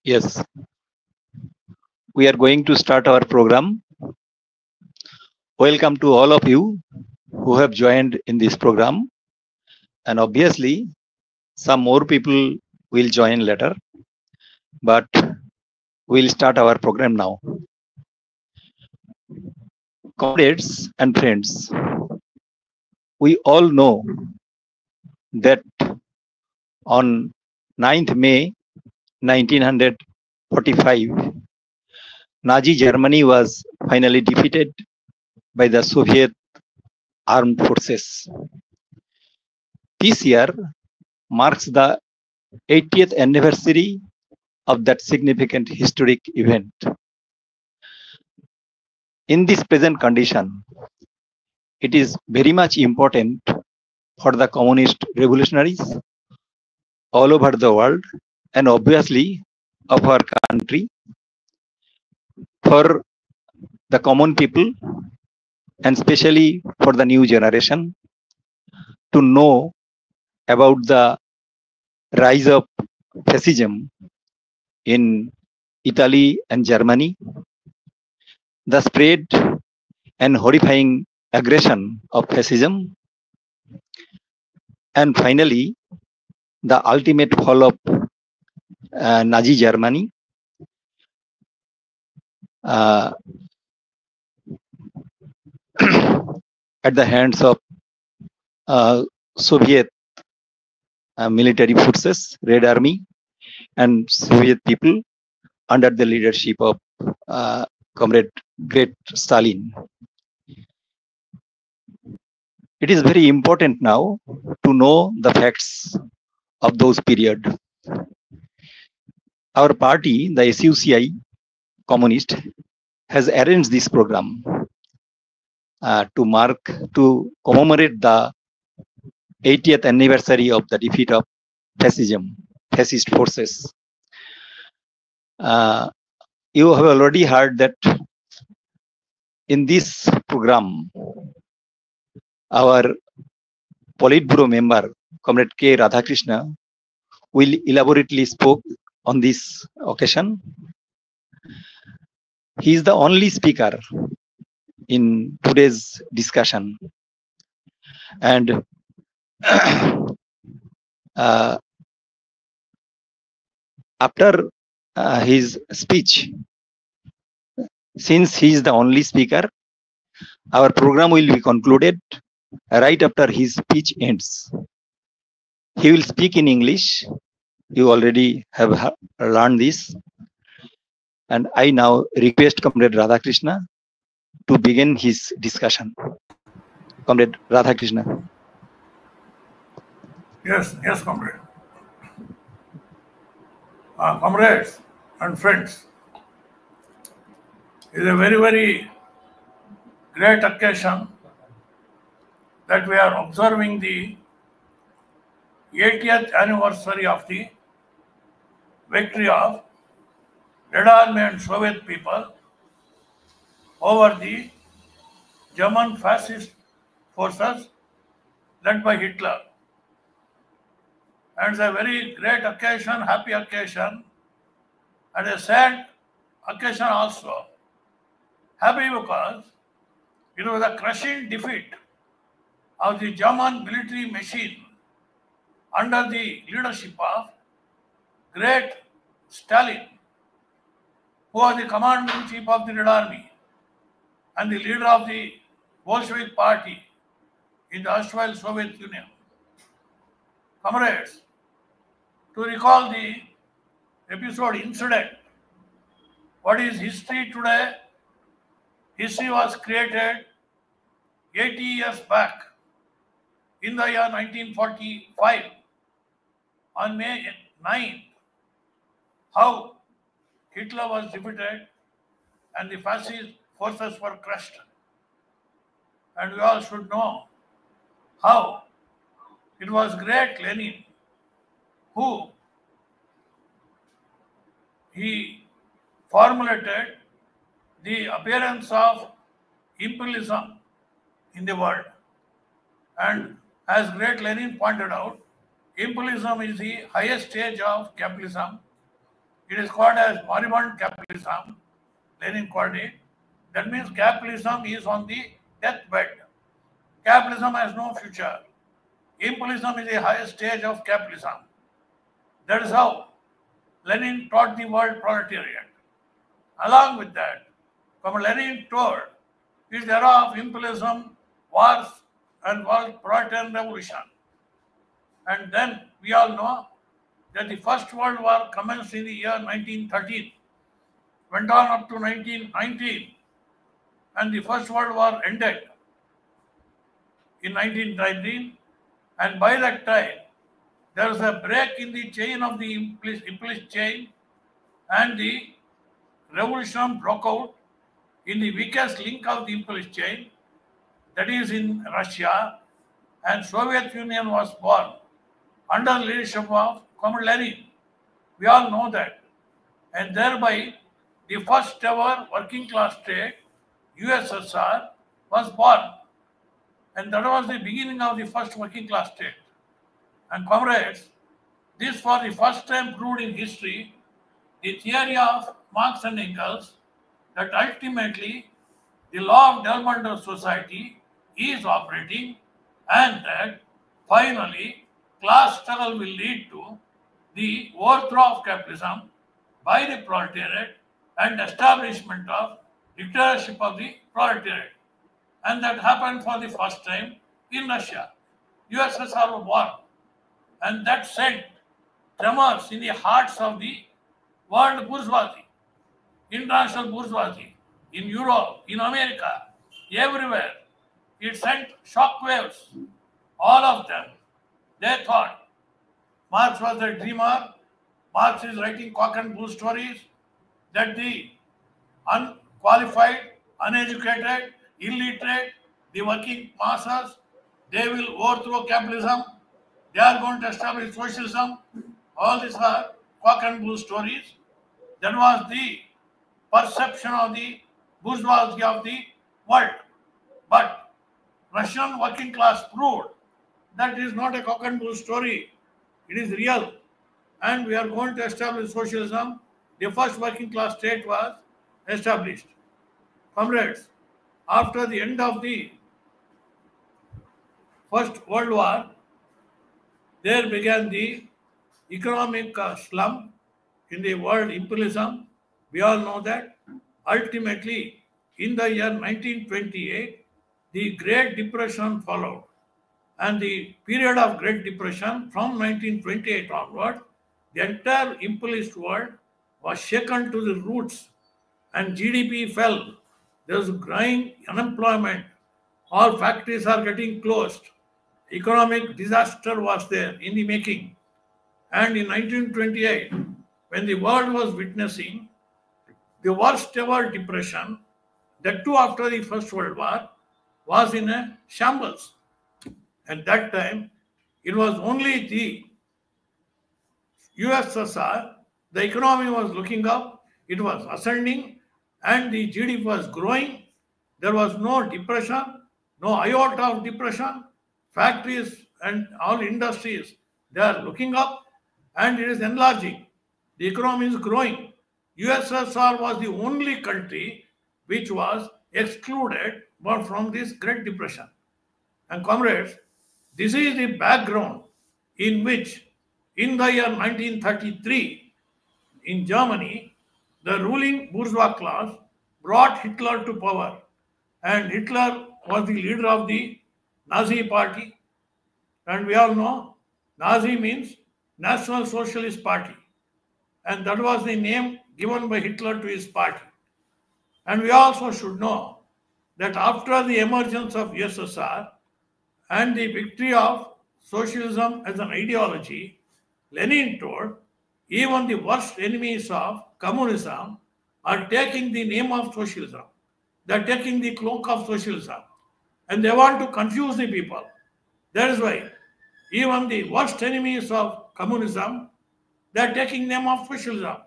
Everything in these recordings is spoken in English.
Yes, we are going to start our program. Welcome to all of you who have joined in this program. And obviously, some more people will join later, but we'll start our program now. Comrades and friends, we all know that on 9th May 1945, Nazi Germany was finally defeated by the Soviet armed forces. This year marks the 80th anniversary of that significant historic event. In this present condition, it is very much important for the communist revolutionaries all over the world and obviously of our country, for the common people and especially for the new generation to know about the rise of fascism in Italy and Germany, the spread and horrifying aggression of fascism, and finally the ultimate fall of Nazi Germany at the hands of Soviet military forces, Red Army, and Soviet people under the leadership of Comrade Great Stalin. It is very important now to know the facts of those period. Our party, the SUCI Communist, has arranged this program to commemorate the 80th anniversary of the defeat of fascist forces. You have already heard that in this program, our Politburo member, Comrade K. Radhakrishna, will elaborately spoke on this occasion. He is the only speaker in today's discussion. And after his speech, since he is the only speaker, our program will be concluded right after his speech ends. He will speak in English. You already have learned this. And I now request Comrade Radhakrishna to begin his discussion. Comrade Radhakrishna. Yes, Comrade. Comrades and friends, it is a very, very great occasion that we are observing the 80th anniversary of the victory of Red Army and Soviet people over the German fascist forces led by Hitler. And it's a very great occasion, happy occasion, and a sad occasion also. Happy because it was a crushing defeat of the German military machine under the leadership of Great Stalin, who was the commander-in-chief of the Red Army and the leader of the Bolshevik Party in the erstwhile Soviet Union. Comrades, to recall the episode incident, what is history today? History was created 80 years back in the year 1945 on May 9th, how Hitler was defeated and the fascist forces were crushed. And we all should know how it was great Lenin who he formulated the appearance of imperialism in the world. And as great Lenin pointed out, imperialism is the highest stage of capitalism It is called as moribund capitalism. Lenin called it. That means capitalism is on the deathbed. Capitalism has no future. Imperialism is the highest stage of capitalism. That is how Lenin taught the world proletariat. Along with that, Lenin told, is the era of imperialism, wars, and world proletarian revolution. And then we all know that the First World War commenced in the year 1913, went on up to 1919, and the First World War ended in 1919. And by that time, there was a break in the chain of the imperialist chain, and the revolution broke out in the weakest link of the imperialist chain, that is in Russia, and Soviet Union was born under the leadership of Comrade Lenin. We all know that. And thereby, the first ever working class state, USSR, was born. And that was the beginning of the first working class state. And comrades, this for the first time proved in history the theory of Marx and Engels that ultimately the law of development of society is operating, and that finally class struggle will lead to the overthrow of capitalism by the proletariat and establishment of dictatorship of the proletariat. And that happened for the first time in Russia. USSR was born, and that sent tremors in the hearts of the world bourgeoisie, international bourgeoisie, in Europe, in America, everywhere. It sent shock waves. All of them, they thought Marx was a dreamer. Marx is writing cock and bull stories, that the unqualified, uneducated, illiterate, the working masses, they will overthrow capitalism. They are going to establish socialism. All these are cock and bull stories. That was the perception of the bourgeoisie of the world. But Russian working class proved that it is not a cock and bull story. It is real. And we are going to establish socialism. The first working class state was established. Comrades, after the end of the First World War, there began the economic slump in the world imperialism. We all know that. Ultimately, in the year 1928, the Great Depression followed. And the period of Great Depression from 1928 onward, the entire imperialist world was shaken to the roots, and GDP fell. There was growing unemployment. All factories are getting closed. Economic disaster was there in the making. And in 1928, when the world was witnessing the worst ever depression, that too after the First World War, was in a shambles. At that time, it was only the USSR, the economy was looking up, it was ascending, and the GDP was growing. There was no depression, no iota of depression. Factories and all industries, they are looking up, and it is enlarging. The economy is growing. USSR was the only country which was excluded from this Great Depression. And comrades, this is the background in which, in the year 1933, in Germany, the ruling bourgeois class brought Hitler to power. And Hitler was the leader of the Nazi Party. And we all know Nazi means National Socialist Party. And that was the name given by Hitler to his party. And we also should know that after the emergence of USSR and the victory of socialism as an ideology, Lenin told even the worst enemies of communism are taking the name of socialism. They are taking the cloak of socialism. And they want to confuse the people. That is why even the worst enemies of communism, they are taking name of socialism.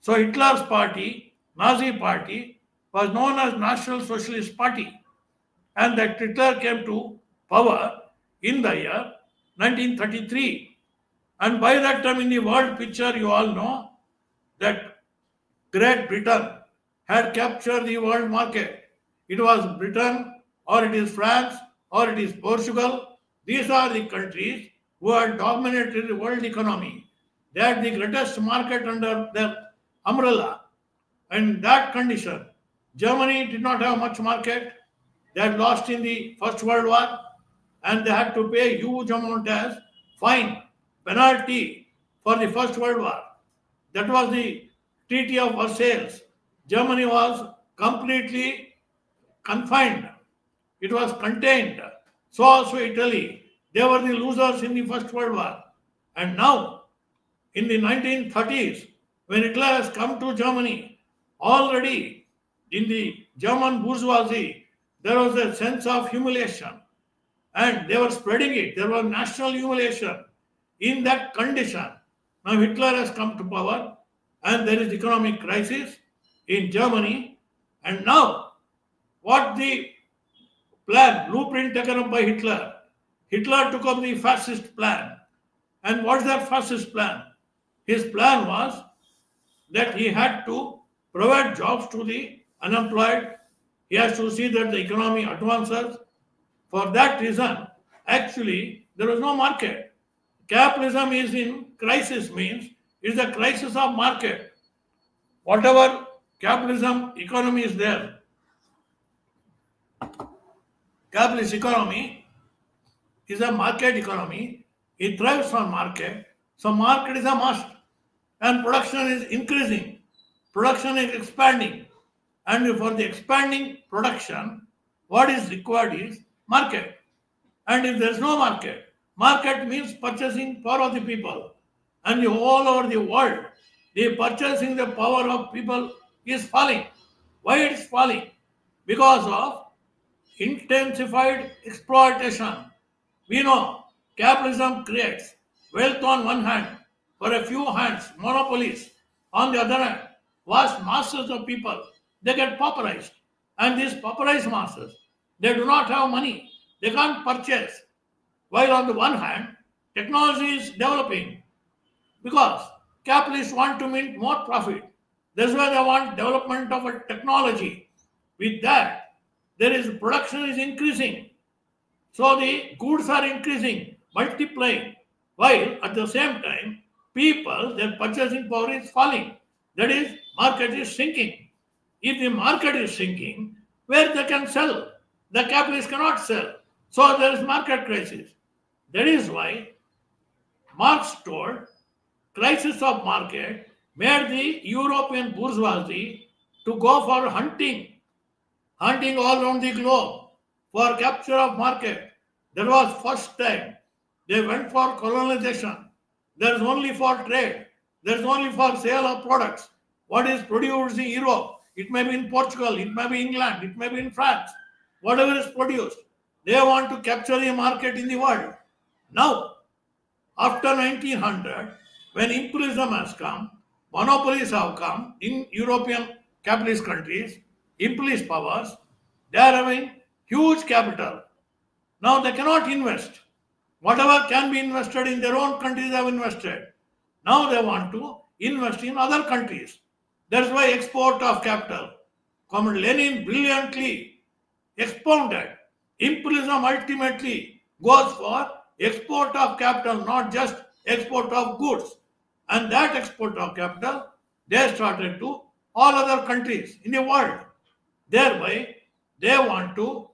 So Hitler's party, Nazi party, was known as National Socialist Party. And that Hitler came to power in the year 1933. And by that time in the world picture, you all know, that Great Britain had captured the world market. It was Britain, or it is France, or it is Portugal. These are the countries who had dominated the world economy. They had the greatest market under their umbrella. In that condition, Germany did not have much market. They had lost in the First World War, and they had to pay huge amount as fine, penalty for the First World War. That was the Treaty of Versailles. Germany was completely confined. It was contained. So also Italy. They were the losers in the First World War. And now, in the 1930s, when Hitler has come to Germany, already in the German bourgeoisie, there was a sense of humiliation. And they were spreading it. There was national humiliation. In that condition, now Hitler has come to power, and there is economic crisis in Germany. And now, what the plan, blueprint taken up by Hitler? Hitler took up the fascist plan. And what's that fascist plan? His plan was that he had to provide jobs to the unemployed. He has to see that the economy advances. For that reason, actually, there was no market. Capitalism is in crisis, means it is a crisis of market. Whatever capitalism economy is there, capitalist economy is a market economy. It thrives on market. So market is a must. And production is increasing. Production is expanding. And for the expanding production, what is required is market. And if there is no market, market means purchasing power of the people. And all over the world, the purchasing the power of people is falling. Why it is falling? Because of intensified exploitation. We know capitalism creates wealth on one hand, for a few hands, monopolies. On the other hand, vast masses of people, they get pauperized. And these pauperized masses, they do not have money. They can't purchase. While on the one hand, technology is developing because capitalists want to mint more profit. That's why they want development of a technology. With that, there is production is increasing. So the goods are increasing, multiplying, while at the same time, people, their purchasing power is falling. That is, market is sinking. If the market is sinking, where they can sell? The capitalists cannot sell. So there is market crisis. That is why Marx told crisis of market made the European bourgeoisie to go for hunting all around the globe for capture of market. That was first time they went for colonization. There is only for trade. There is only for sale of products. What is produced in Europe? It may be in Portugal, it may be England, it may be in France. Whatever is produced, they want to capture a market in the world. Now, after 1900, when imperialism has come, monopolies have come in European capitalist countries, imperialist powers, they are having huge capital. Now they cannot invest. Whatever can be invested in their own countries, they have invested. Now they want to invest in other countries. That's why export of capital. Comrade Lenin brilliantly expounded. Imperialism ultimately goes for export of capital, not just export of goods. And that export of capital, they started to all other countries in the world. Thereby, they want to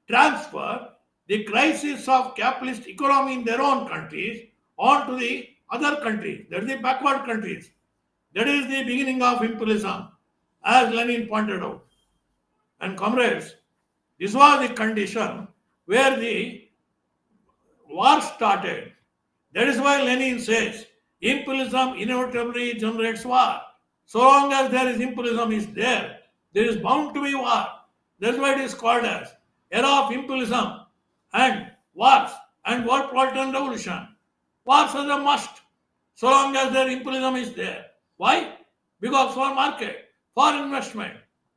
transfer the crisis of capitalist economy in their own countries onto the other countries, that is the backward countries. That is the beginning of imperialism, as Lenin pointed out. And comrades, this was the condition where the war started. That is why Lenin says, imperialism inevitably generates war. So long as there is imperialism there is bound to be war. That's why it is called as era of imperialism and wars and war-proletarian revolution. Wars are a must, so long as their imperialism is there. Why? Because for market, for investment,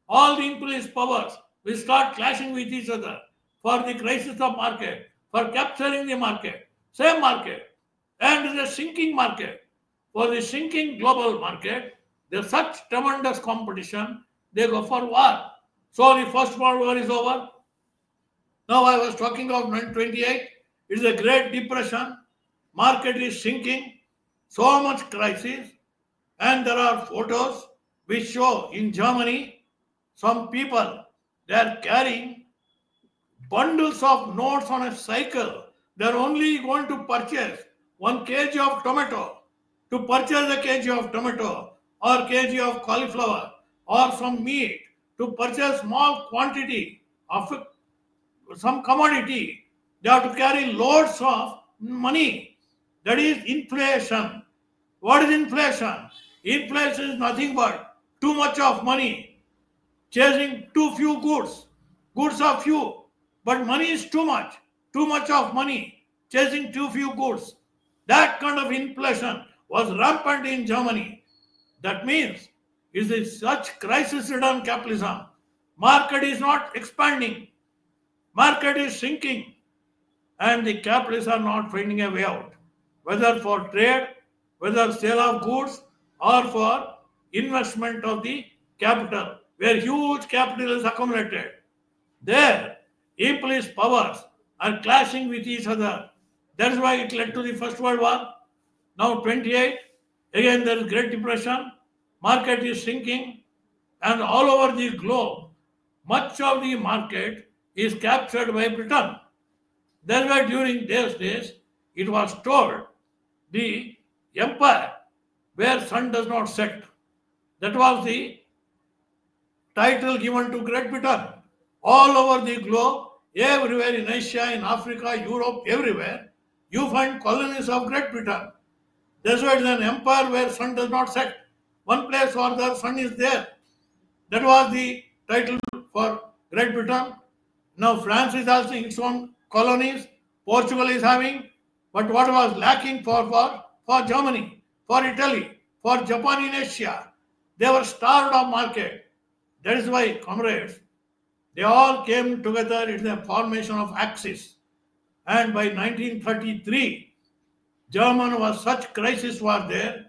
all the imperialist powers will start clashing with each other for the crisis of market, for capturing the market, same market, and it is a sinking market. For the sinking global market, There's such tremendous competition, they go for war. So the First World War is over. Now I was talking of 1928. It is a Great Depression. Market is sinking. So much crisis. And there are photos which show in Germany, some people, they are carrying bundles of notes on a cycle. They are only going to purchase 1 kg of tomato. To purchase a kg of tomato or kg of cauliflower or some meat, to purchase small quantity of some commodity, they have to carry loads of money. That is inflation. What is inflation? Inflation is nothing but too much of money, chasing too few goods. Goods are few, but money is too much. Too much of money, chasing too few goods. That kind of inflation was rampant in Germany. That means it is such crisis-ridden capitalism. Market is not expanding. Market is sinking. And the capitalists are not finding a way out. Whether for trade, whether sale of goods, or for investment of the capital, where huge capital is accumulated. There, imperialist powers are clashing with each other. That is why it led to the First World War. Now 28, again there is Great Depression, market is sinking, and all over the globe, much of the market is captured by Britain. That's why during those days, it was told the empire where sun does not set. That was the title given to Great Britain. All over the globe, everywhere in Asia, in Africa, Europe, everywhere, you find colonies of Great Britain. That's why it is an empire where sun does not set. One place or the sun is there. That was the title for Great Britain. Now France is having its own colonies. Portugal is having. But what was lacking for Germany, for Italy, for Japan in Asia? They were starved of market. That is why, comrades, they all came together in the formation of Axis. And by 1933, Germany was such crisis was there.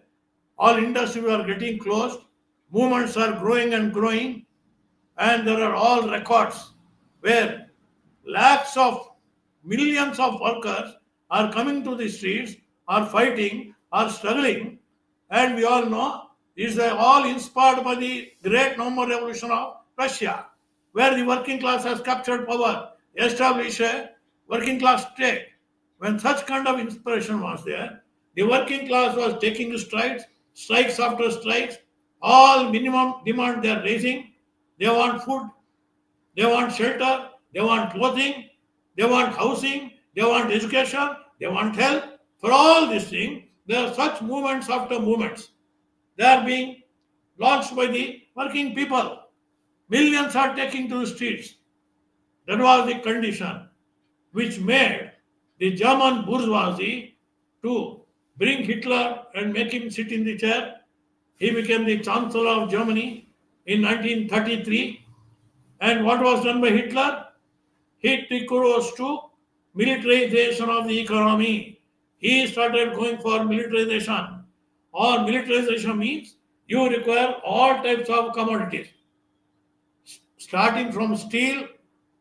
All industries were getting closed. Movements are growing and growing. And there are all records where lakhs of millions of workers are coming to the streets, are fighting, are struggling. And we all know these are all inspired by the great November Revolution of Russia, where the working class has captured power, established a working class state. When such kind of inspiration was there, the working class was taking strikes after strikes, all minimum demand they are raising. They want food, they want shelter, they want clothing, they want housing, they want education, they want health. For all these things, there are such movements after movements. They are being launched by the working people. Millions are taking to the streets. That was the condition which made the German bourgeoisie to bring Hitler and make him sit in the chair. He became the Chancellor of Germany in 1933. And what was done by Hitler? He took us to militarization of the economy. He started going for militarization. Or militarization means you require all types of commodities, starting from steel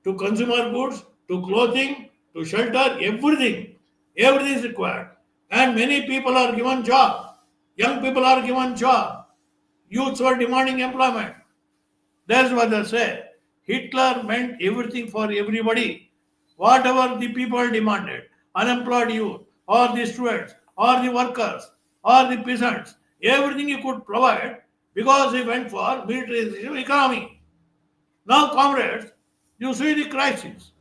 to consumer goods to clothing to shelter, everything. Everything is required. And many people are given job. Young people are given job. Youths were demanding employment. That's what they say. Hitler meant everything for everybody. Whatever the people demanded, unemployed youth, or the students, or the workers, or the peasants, everything he could provide because he went for militarization economy. Now, comrades, you see the crisis.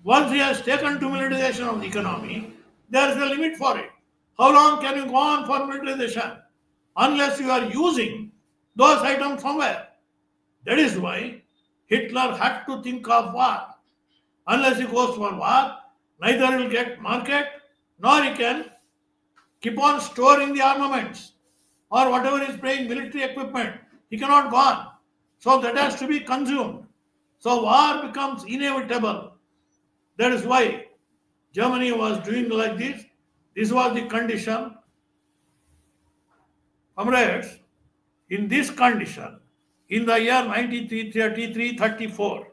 Once he has taken to militarization of the economy, there is a limit for it. How long can you go on for militarization? Unless you are using those items somewhere. That is why Hitler had to think of war. Unless he goes for war, neither he will get market, nor he can keep on storing the armaments or whatever is paying military equipment. He cannot go on. So that has to be consumed. So war becomes inevitable. That is why Germany was doing like this. This was the condition. Comrades, In this condition, in the year 1933-34,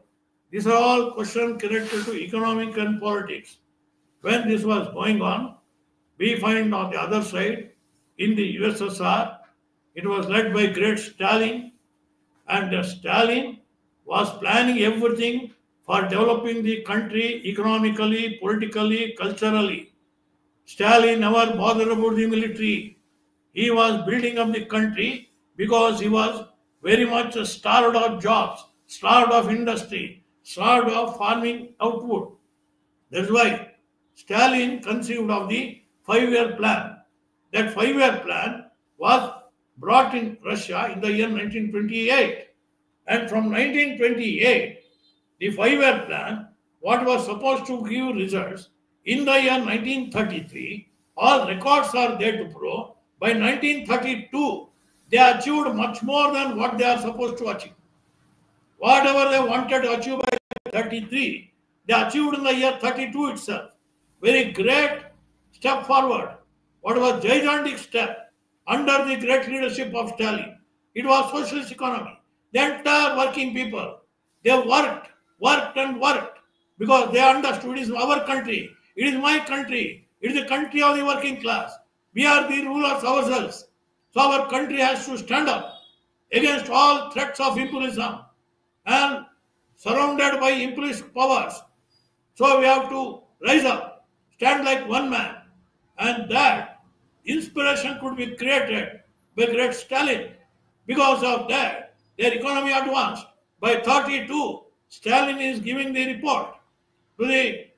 these are all questions connected to economic and politics. When this was going on, we find on the other side, in the USSR, it was led by great Stalin, and Stalin was planning everything for developing the country economically, politically, culturally. Stalin never bothered about the military. He was building up the country because he was very much starved of jobs, starved of industry, starved of farming output. That's why Stalin conceived of the 5-year plan. That 5-year plan was brought in Russia in the year 1928. And from 1928, the 5-year plan, what was supposed to give results, in the year 1933, all records are there to prove, by 1932, they achieved much more than what they are supposed to achieve. Whatever they wanted to achieve by 33, they achieved in the year 32 itself. Very great step forward. What was gigantic step under the great leadership of Stalin? It was socialist economy. The entire working people, they worked because they understood it is our country, it is my country, it is the country of the working class. We are the rulers ourselves. So our country has to stand up against all threats of imperialism and surrounded by imperialist powers. So we have to rise up, stand like one man, and that inspiration could be created by great Stalin. Because of that, their economy advanced. By 32, Stalin is giving the report to the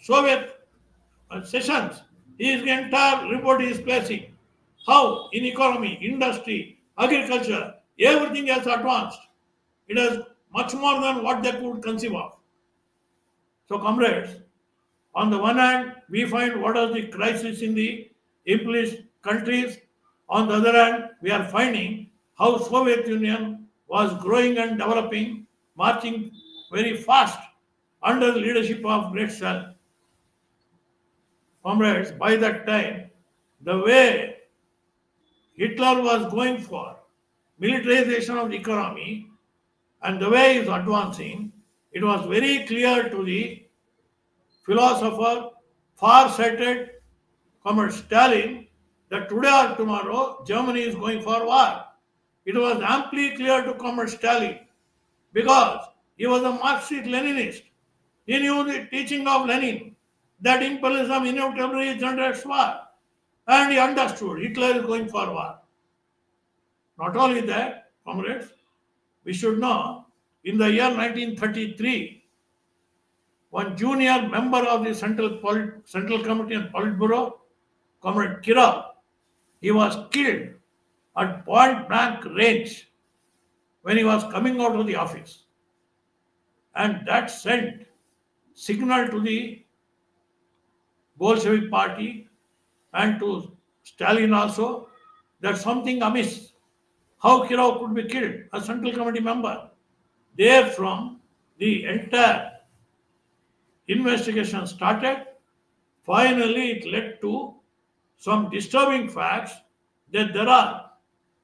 Soviet sessions. His entire report is placing how in economy, industry, agriculture, everything has advanced. It is much more than what they could conceive of. So, comrades, on the one hand, we find what are the crises in the imperialist countries. On the other hand, we are finding how Soviet Union was growing and developing, marching very fast under the leadership of great Stalin. Comrades, by that time, the way Hitler was going for militarization of the economy and the way he is advancing, it was very clear to the philosopher, far-sighted Comrade Stalin, that today or tomorrow Germany is going for war. It was amply clear to Comrade Stalin because he was a Marxist-Leninist. He knew the teaching of Lenin that imperialism inevitably generates war, and he understood Hitler is going for war. Not only that, comrades, we should know in the year 1933, one junior member of the Central Committee and Politburo, Comrade Kirov, he was killed at point blank range when he was coming out of the office. And that sent signal to the Bolshevik party and to Stalin also that something amiss. How Kirov could be killed, a Central Committee member? Therefrom, the entire investigation started. Finally, it led to some disturbing facts that there are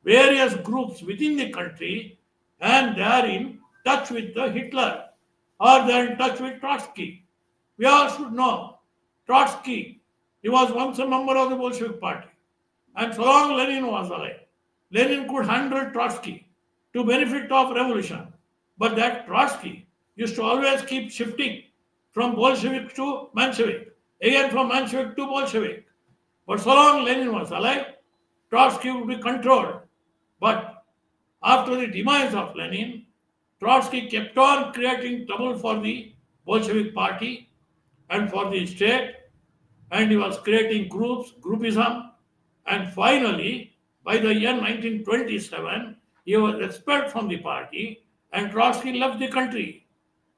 various groups within the country and they are in touch with the Hitler or they are in touch with Trotsky. We all should know Trotsky, he was once a member of the Bolshevik party, and so long Lenin was alive, Lenin could handle Trotsky to benefit of revolution. But that Trotsky used to always keep shifting from Bolshevik to Menshevik, again from Menshevik to Bolshevik. But so long Lenin was alive, Trotsky would be controlled. But after the demise of Lenin, Trotsky kept on creating trouble for the Bolshevik party and for the state, and he was creating groups, groupism, and finally, by the year 1927, he was expelled from the party, and Trotsky left the country.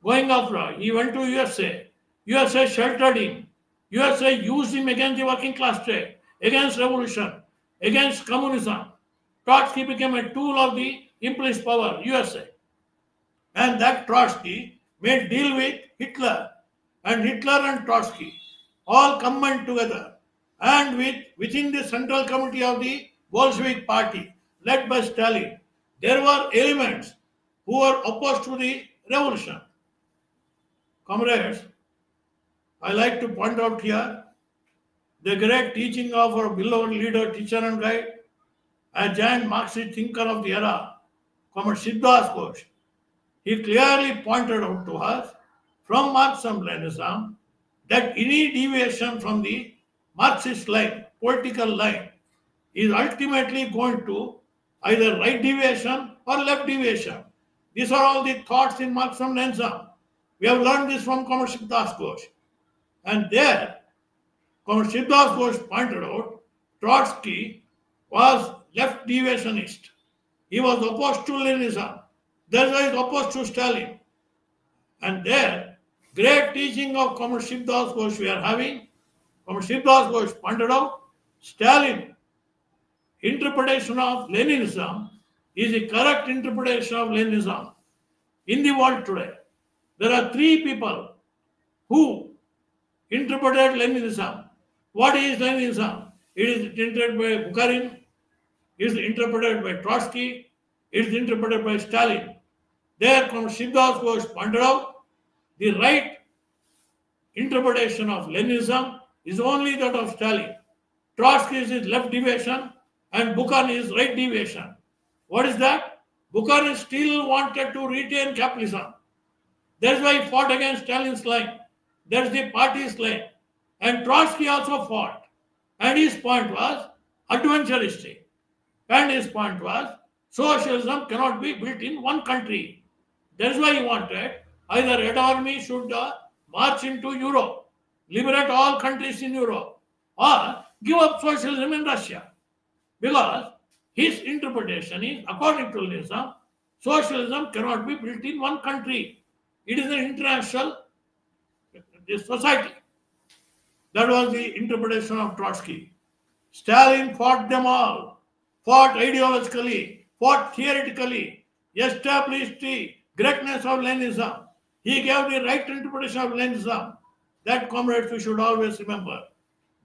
Going abroad, he went to USA. USA sheltered him. USA used him against the working class state, against revolution, against communism. Trotsky became a tool of the imperialist power, USA. And that Trotsky made deal with Hitler. And Hitler and Trotsky all combined together and within the Central Committee of the Bolshevik Party led by Stalin, there were elements who were opposed to the revolution. Comrades, I like to point out here the great teaching of our beloved leader, teacher and guide, a giant Marxist thinker of the era, Comrade Siddharth Ghosh. He clearly pointed out to us from Marxism-Leninism that any deviation from the Marxist line, political line, is ultimately going to either right deviation or left deviation. These are all the thoughts in Marxism-Leninism. We have learned this from Comrade Siddharth Ghosh. And there, Comrade Siddharth Ghosh pointed out Trotsky was left deviationist. He was opposed to Leninism. That's why he is opposed to Stalin. And there, great teaching of Comrade Siddharth Ghosh we are having. Comrade Siddharth Ghosh pointed out Stalin interpretation of Leninism is the correct interpretation of Leninism. In the world today, there are three people who interpreted Leninism. What is Leninism? It is interpreted by Bukharin, it is interpreted by Trotsky, it is interpreted by Stalin. There, Comrade Siddharth Ghosh pointed out the right interpretation of Leninism is only that of Stalin. Trotsky is left deviation and Bukharin is right deviation. What is that? Bukharin still wanted to retain capitalism. That's why he fought against Stalin's line. That's the party's line. And Trotsky also fought. And his point was adventuristic. And his point was socialism cannot be built in one country. That's why he wanted either Red Army should march into Europe, liberate all countries in Europe, or give up socialism in Russia. Because his interpretation is, according to Leninism, socialism cannot be built in one country. It is an international society. That was the interpretation of Trotsky. Stalin fought them all, fought ideologically, fought theoretically, established the greatness of Leninism. He gave the right interpretation of Leninism. That, comrades, we should always remember.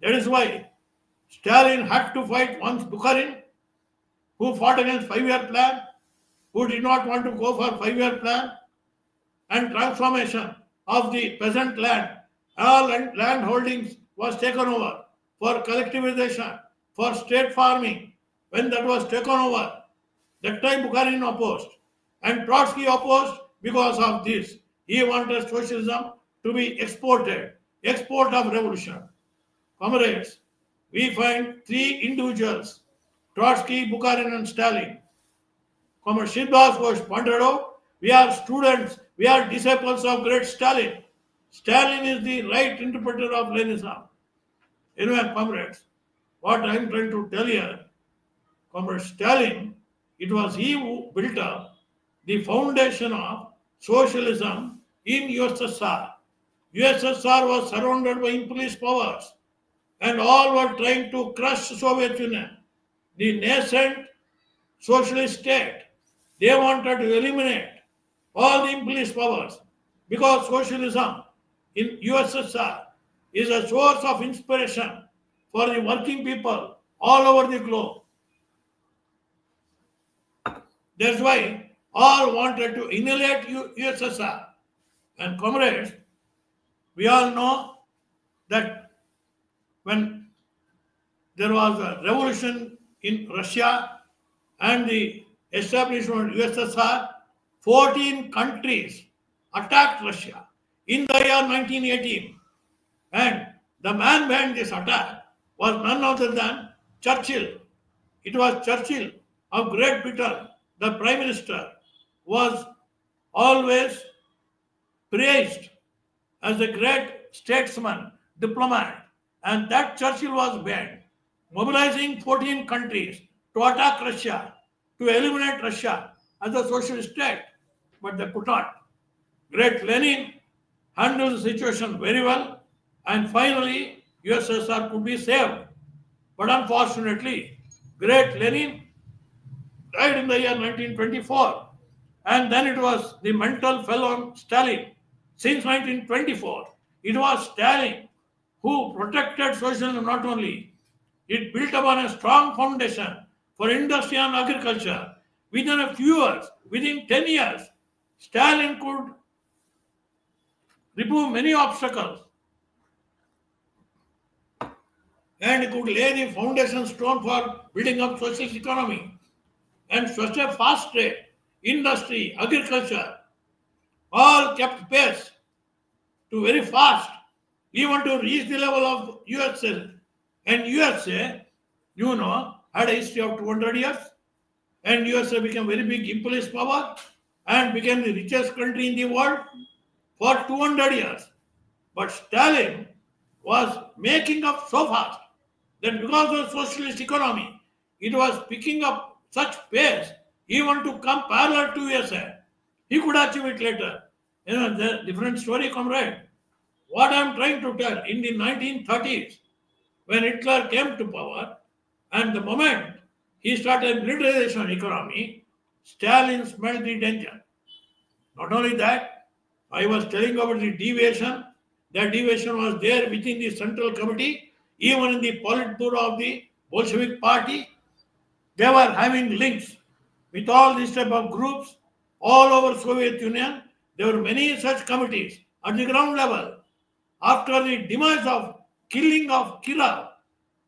That is why Stalin had to fight once Bukharin, who fought against 5-year plan, who did not want to go for 5-year plan, and transformation of the peasant land. All land holdings was taken over for collectivization, for state farming. When that was taken over, that time Bukharin opposed. And Trotsky opposed because of this. He wanted socialism to be exported, export of revolution. Comrades, we find three individuals, Trotsky, Bukharin and Stalin. Comrade Siddharth Ghosh pointed out, we are students, we are disciples of great Stalin. Stalin is the right interpreter of Leninism. Anyway, comrades, what I am trying to tell you, Comrade Stalin, it was he who built up the foundation of socialism in USSR. USSR was surrounded by imperialist powers and all were trying to crush Soviet Union, the nascent socialist state. They wanted to eliminate all the imperialist powers because socialism in USSR is a source of inspiration for the working people all over the globe. That's why all wanted to annihilate USSR. And comrades, we all know that when there was a revolution in Russia and the establishment of USSR, 14 countries attacked Russia in the year 1918. And the man behind this attack was none other than Churchill. It was Churchill of Great Britain, the Prime Minister, was always praised as a great statesman, diplomat, and that Churchill was banned, mobilizing 14 countries to attack Russia, to eliminate Russia as a socialist state, but they could not. Great Lenin handled the situation very well, and finally USSR could be saved. But unfortunately, great Lenin died in the year 1924, and then it was the mental fell on Stalin. Since 1924, it was Stalin who protected socialism not only. It built upon a strong foundation for industry and agriculture. Within a few years, within 10 years, Stalin could remove many obstacles and could lay the foundation stone for building up socialist economy and such a fast rate, industry, agriculture, all kept pace to very fast, even to reach the level of USA. And USA, had a history of 200 years, and USA became very big imperialist power and became the richest country in the world for 200 years. But Stalin was making up so fast that because of socialist economy, it was picking up such pace even to come parallel to USA. He could achieve it later. The different story, comrade. What I am trying to tell, in the 1930s, when Hitler came to power, and the moment he started militarization economy, Stalin smelled the danger. Not only that, I was telling about the deviation. That deviation was there within the Central Committee, even in the Politburo of the Bolshevik Party. They were having links with all these type of groups all over Soviet Union. There were many such committees at the ground level. After the demise of killing of Kirov,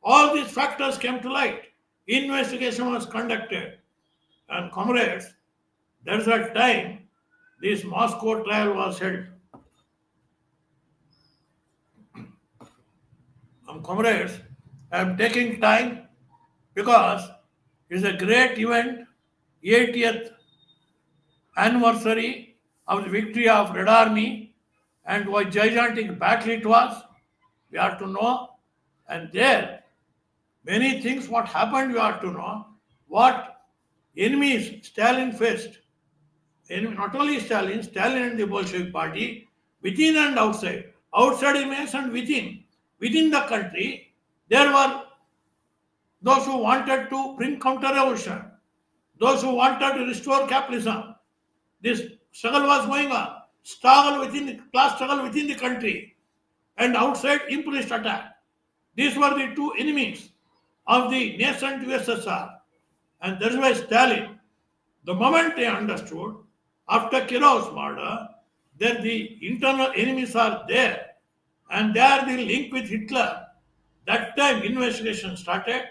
all these factors came to light. Investigation was conducted. And comrades, that's the time this Moscow trial was held. Comrades, I am taking time because it's a great event, 80th anniversary of the victory of Red Army, and what gigantic battle it was, we have to know. And there, many things what happened, we have to know. What enemies Stalin faced. Not only Stalin and the Bolshevik Party, within and outside. Outside immense and within. Within the country, there were those who wanted to bring counter-revolution, those who wanted to restore capitalism. This struggle was going on, class struggle within the country, and outside imperialist attack. These were the two enemies of the nascent USSR. And that's why Stalin, the moment they understood, after Kirov's murder, that the internal enemies are there, and they are the link with Hitler. That time investigation started.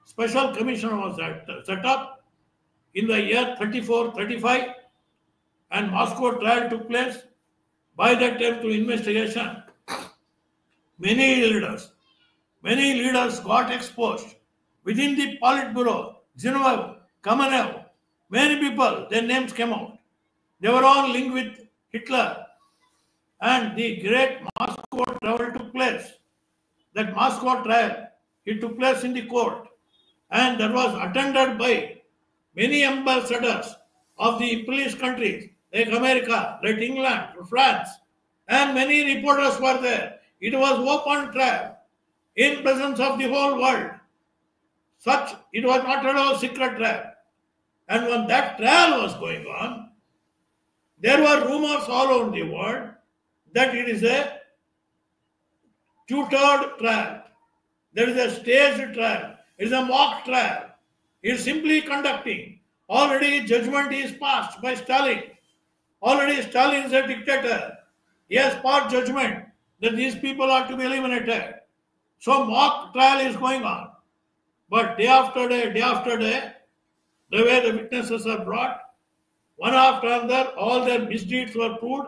Special commission was set up in the year 34-35, and Moscow trial took place. By that time, through investigation, many leaders got exposed. Within the Politburo, Zinoviev, Kamenev, many people, their names came out. They were all linked with Hitler. And the great Moscow trial took place. That Moscow trial, it took place in the court. And that was attended by many ambassadors of the imperialist countries, like America, like England, France. And many reporters were there. It was open trial in presence of the whole world. It was not at all secret trial. And when that trial was going on, there were rumors all over the world that it is a tutored trial. There is a staged trial. It is a mock trial. It is simply conducting. Already judgment is passed by Stalin. Already Stalin is a dictator. He has passed judgment that these people are to be eliminated. So mock trial is going on. But day after day, the way the witnesses are brought, one after another, all their misdeeds were proved,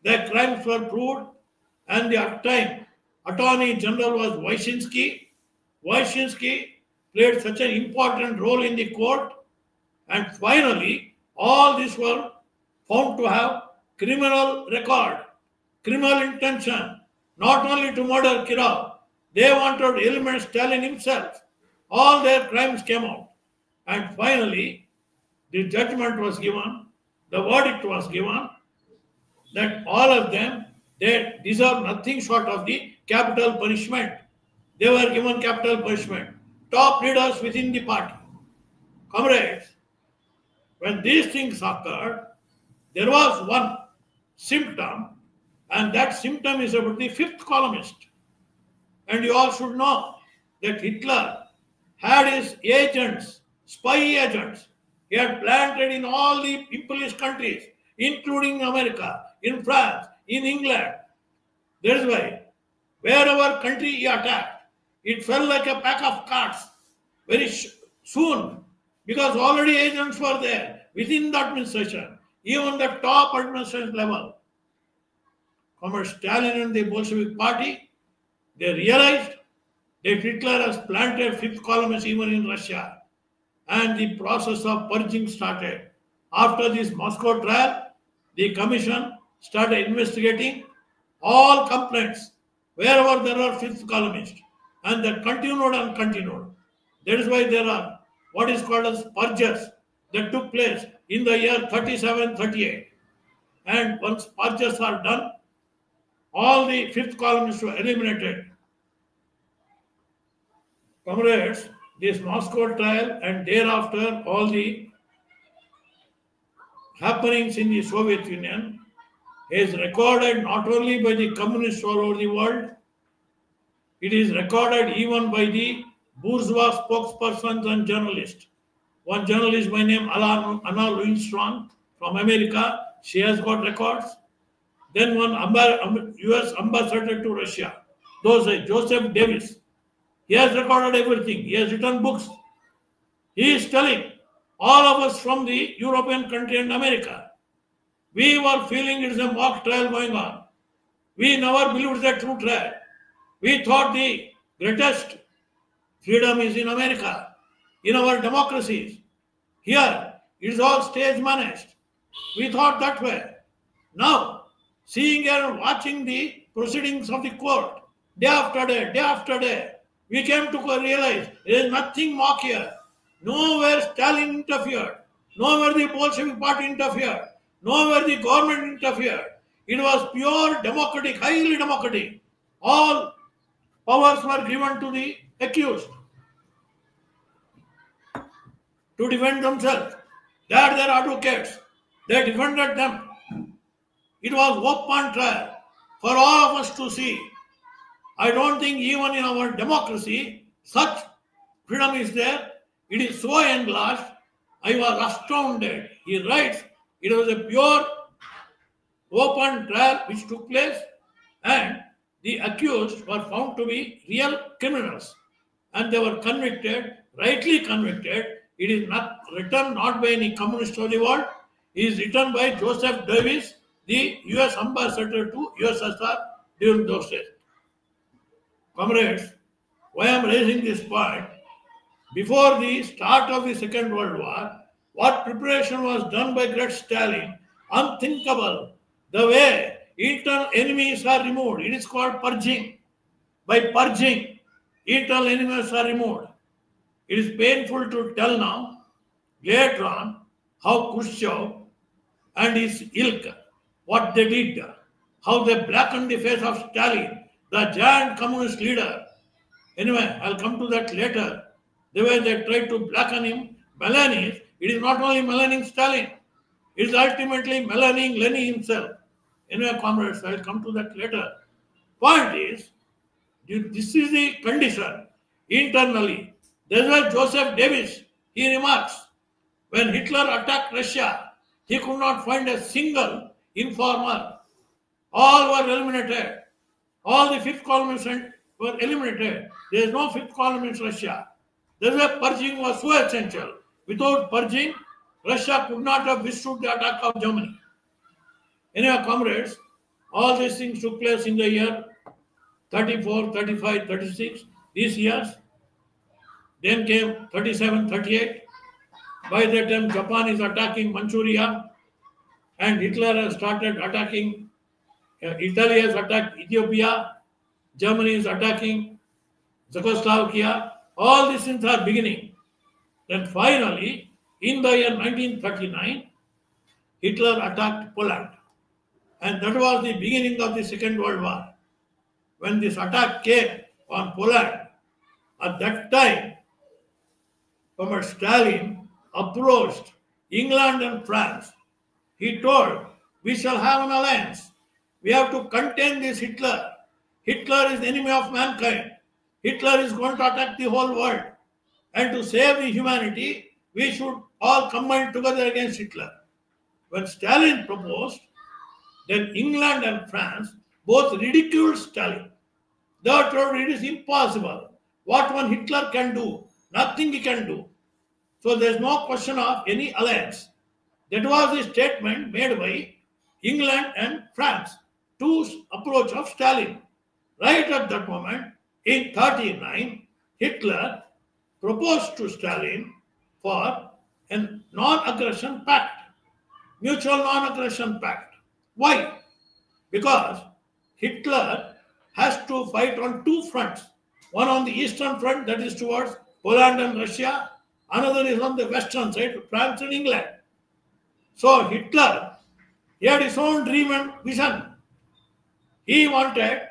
their crimes were proved, and the time Attorney General was Wyszynski. Wyszynski played such an important role in the court, and finally, all these were found to have criminal record, criminal intention, not only to murder Kirov. They wanted to eliminate Stalin himself. All their crimes came out. And finally, the judgment was given, the verdict was given, that all of them, they deserve nothing short of the capital punishment. They were given capital punishment. Top leaders within the party. Comrades, when these things occurred, there was one symptom, and that symptom is about the fifth columnist. And you all should know that Hitler had his agents spy agents. He had planted in all the imperialist countries, including America, in France, in England. That is why, wherever country he attacked, it fell like a pack of cards very soon, because already agents were there within the administration, even the top administration level. Comrade Stalin and the Bolshevik Party, they realized that Hitler has planted fifth columnists even in Russia, and the process of purging started. After this Moscow trial, the commission started investigating all complaints wherever there are fifth columnists, and that continued and continued. That is why there are what is called as purges that took place in the year 37-38. And once purges are done, all the fifth columnists were eliminated. Comrades, this Moscow trial and thereafter all the happenings in the Soviet Union is recorded not only by the communists all over the world, it is recorded even by the bourgeois spokespersons and journalists. One journalist by name Anna Louise-Strong from America, she has got records. Then one US ambassador to Russia, Joseph Davis, he has recorded everything. He has written books. He is telling all of us from the European country and America, we were feeling it is a mock trial going on. We never believed it is a true trial. We thought the greatest freedom is in America, in our democracies. Here, it is all stage managed. We thought that way. Now, seeing and watching the proceedings of the court, day after day, we came to realize there is nothing mock here. Nowhere Stalin interfered. Nowhere the Bolshevik Party interfered. Nowhere the government interfered. It was pure democratic, highly democratic. All powers were given to the accused to defend themselves. They are their advocates. They defended them. It was open trial for all of us to see. I don't think even in our democracy such freedom is there. It is so enlarged. I was astounded. He writes, it was a pure open trial which took place, and the accused were found to be real criminals, and they were convicted, rightly convicted. It is not written not by any communist of the world. It is written by Joseph Davis, the US ambassador to USSR during those days. Comrades, why I am raising this point, before the start of the Second World War, what preparation was done by great Stalin, unthinkable. The way internal enemies are removed, it is called purging. By purging, internal enemies are removed. It is painful to tell now, later on, how Khrushchev and his ilk, what they did, how they blackened the face of Stalin, the giant communist leader. Anyway, I'll come to that later. The way they tried to blacken him, Melanin, it is not only Melanin Stalin, it is ultimately Melanin Lenin himself. Anyway, comrades, I'll come to that later. Point is, this is the condition internally. That's why Joseph Davis, he remarks, when Hitler attacked Russia, he could not find a single informer. All were eliminated. All the fifth columnists were eliminated. There is no fifth column in Russia. That's why purging was so essential. Without purging, Russia could not have withstood the attack of Germany. Anyway, comrades, all these things took place in the year 34, 35, 36, these years. Then came 37, 38. By that time, Japan is attacking Manchuria, and Hitler has started attacking. Italy has attacked Ethiopia. Germany is attacking Czechoslovakia. All these things are beginning. Then finally, in the year 1939, Hitler attacked Poland. And that was the beginning of the Second World War. When this attack came on Poland, at that time, Comrade Stalin approached England and France. He told, we shall have an alliance. We have to contain this Hitler. Hitler is the enemy of mankind. Hitler is going to attack the whole world. And to save the humanity, we should all combine together against Hitler. When Stalin proposed, then England and France both ridiculed Stalin. They told it is impossible. What one Hitler can do, nothing he can do. So there is no question of any alliance. That was the statement made by England and France to approach of Stalin. Right at that moment, in 1939, Hitler proposed to Stalin for a non-aggression pact, mutual non-aggression pact. Why? Because Hitler has to fight on two fronts. One on the eastern front, that is towards Poland and Russia. Another is on the western side, France and England. So Hitler, he had his own dream and vision. He wanted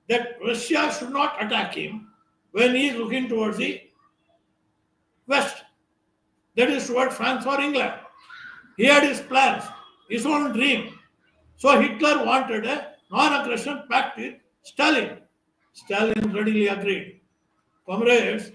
that Russia should not attack him when he is looking towards the west. That is towards France or England. He had his plans, his own dream. So Hitler wanted a non-aggression pact with Stalin. Stalin readily agreed. Comrades,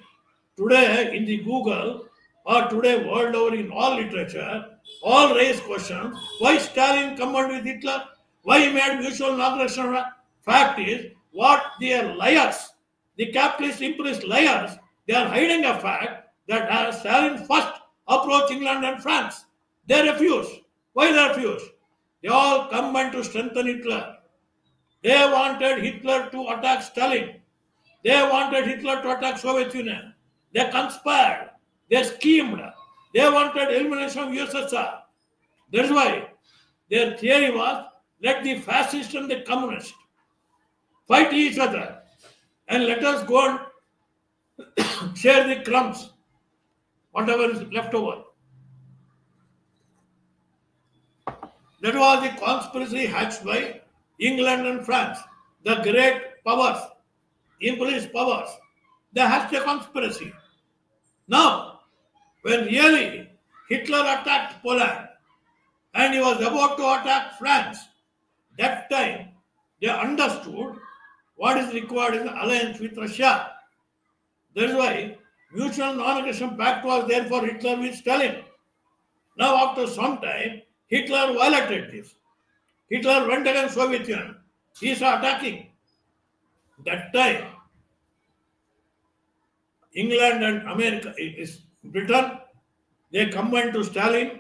today in the Google or today world over in all literature, all raise questions. Why Stalin combined with Hitler? Why he made mutual non-aggression? Fact is, what they are liars, the capitalist imperialist liars, they are hiding a fact that as Stalin first approached England and France, they refused. Why they refused? They all combined to strengthen Hitler. They wanted Hitler to attack Stalin. They wanted Hitler to attack Soviet Union. They conspired. They schemed. They wanted elimination of USSR. That's why their theory was, let the fascist and the communist fight each other and let us go and share the crumbs, whatever is left over. That was the conspiracy hatched by England and France, the great powers, imperialist powers. They hatched a conspiracy. Now, when really Hitler attacked Poland and he was about to attack France, that time they understood what is required in the alliance with Russia. That is why mutual non-aggression pact was there for Hitler with Stalin. Now, after some time, Hitler violated this. Hitler went against Soviet Union. He saw attacking. That time, England and America, Britain, they combined to Stalin.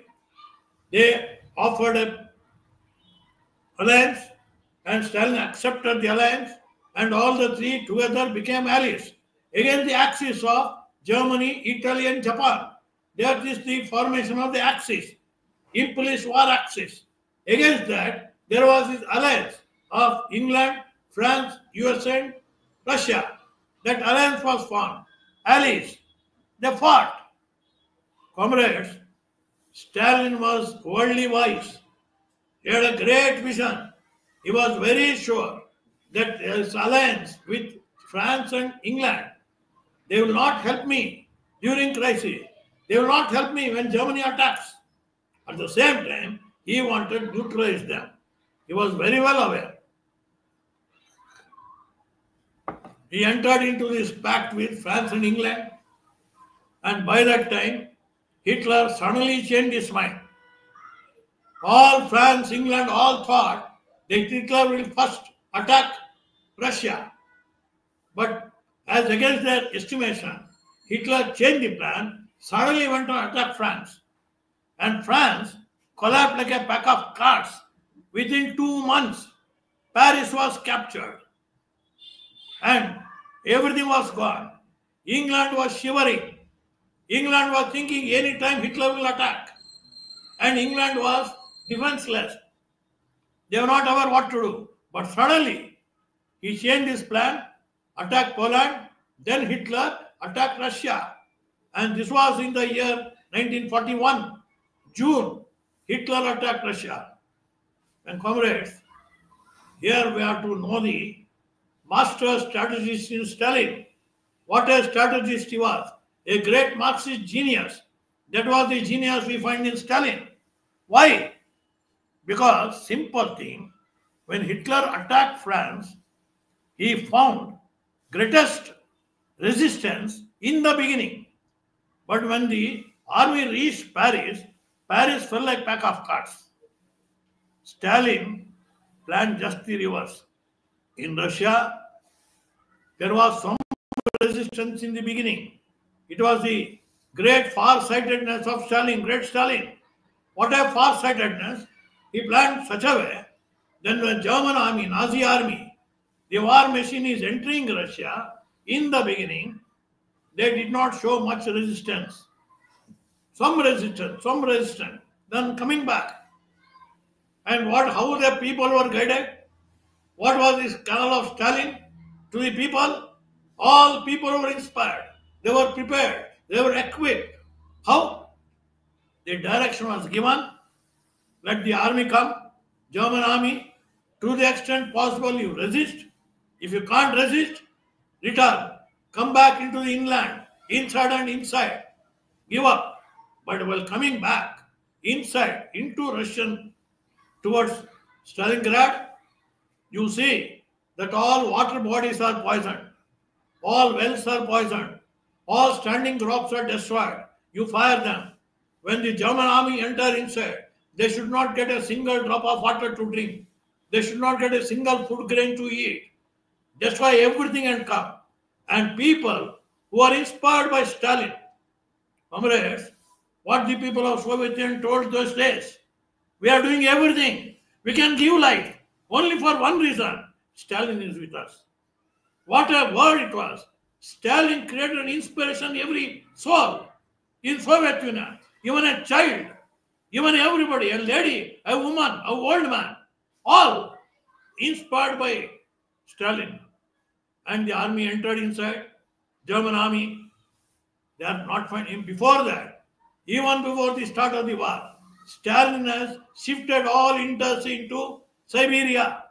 They offered an alliance and Stalin accepted the alliance and all the three together became allies against the axis of Germany, Italy and Japan. That is the formation of the axis, imperialist war axis. Against that, there was this alliance of England, France, US and Russia. That alliance was formed. Allies, they fought. Comrades, Stalin was worldly wise. He had a great vision. He was very sure that his alliance with France and England, they will not help me during crisis. They will not help me when Germany attacks. At the same time, he wanted to neutralize them. He was very well aware. He entered into this pact with France and England, and by that time, Hitler suddenly changed his mind. All France, England, all thought that Hitler will first attack Russia. But as against their estimation, Hitler changed the plan, suddenly went to attack France. And France collapsed like a pack of cards. Within 2 months, Paris was captured. And everything was gone. England was shivering. England was thinking any time Hitler will attack. And England was defenseless. They were not aware what to do. But suddenly, he changed his plan, attacked Poland, then Hitler attacked Russia. And this was in the year 1941, June, Hitler attacked Russia. And comrades, here we have to know the master strategist in Stalin. What a strategist he was. A great Marxist genius. That was the genius we find in Stalin. Why? Because, simple thing, when Hitler attacked France, he found greatest resistance in the beginning. But when the army reached Paris. Paris fell like pack of cards. Stalin planned just the reverse. In Russia, there was some resistance in the beginning. It was the great far-sightedness of Stalin, great Stalin. What a far-sightedness. He planned such a way. Then when German army, Nazi army, the war machine is entering Russia, in the beginning, they did not show much resistance. Some resistance. Then coming back. And how the people were guided? What was this call of Stalin to the people? All people were inspired. They were prepared. They were equipped. How? The direction was given. Let the army come, German army. To the extent possible, you resist. If you can't resist, return. Come back into the inland, inside and inside. Give up. But while coming back inside into Russian towards Stalingrad, you see that all water bodies are poisoned. All wells are poisoned. All standing crops are destroyed. You fire them. When the German army enter inside, they should not get a single drop of water to drink. They should not get a single food grain to eat. Destroy everything and come. And people who are inspired by Stalin, comrades, what the people of Soviet Union told those days, we are doing everything. We can give life. Only for one reason, Stalin is with us. What a word it was. Stalin created an inspiration every soul in Soviet Union, even a child, even everybody, a lady, a woman, a old man, all inspired by Stalin. And the army entered inside, German army. They are not finding. Before that, even before the start of the war, Stalin has shifted all industry into Siberia,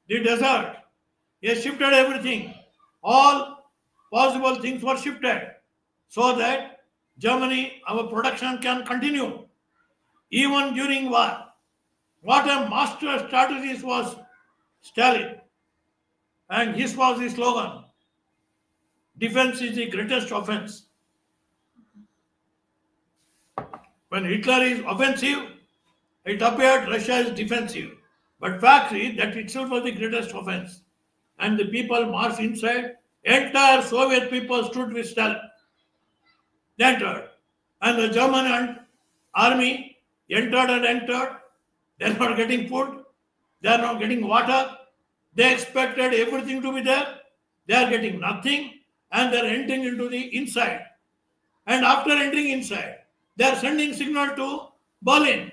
the desert. He has shifted everything. All possible things were shifted so that Germany, our production can continue even during war. What a master strategist was Stalin. And his was the slogan, defense is the greatest offense. When Hitler is offensive, it appeared Russia is defensive. But fact is that itself was the greatest offense. And the people marched inside. Entire Soviet people stood with Stalin. They entered. And the German army entered and entered. They are not getting food. They are not getting water. They expected everything to be there. They are getting nothing. And they are entering into the inside. And after entering inside, they are sending signal to Berlin.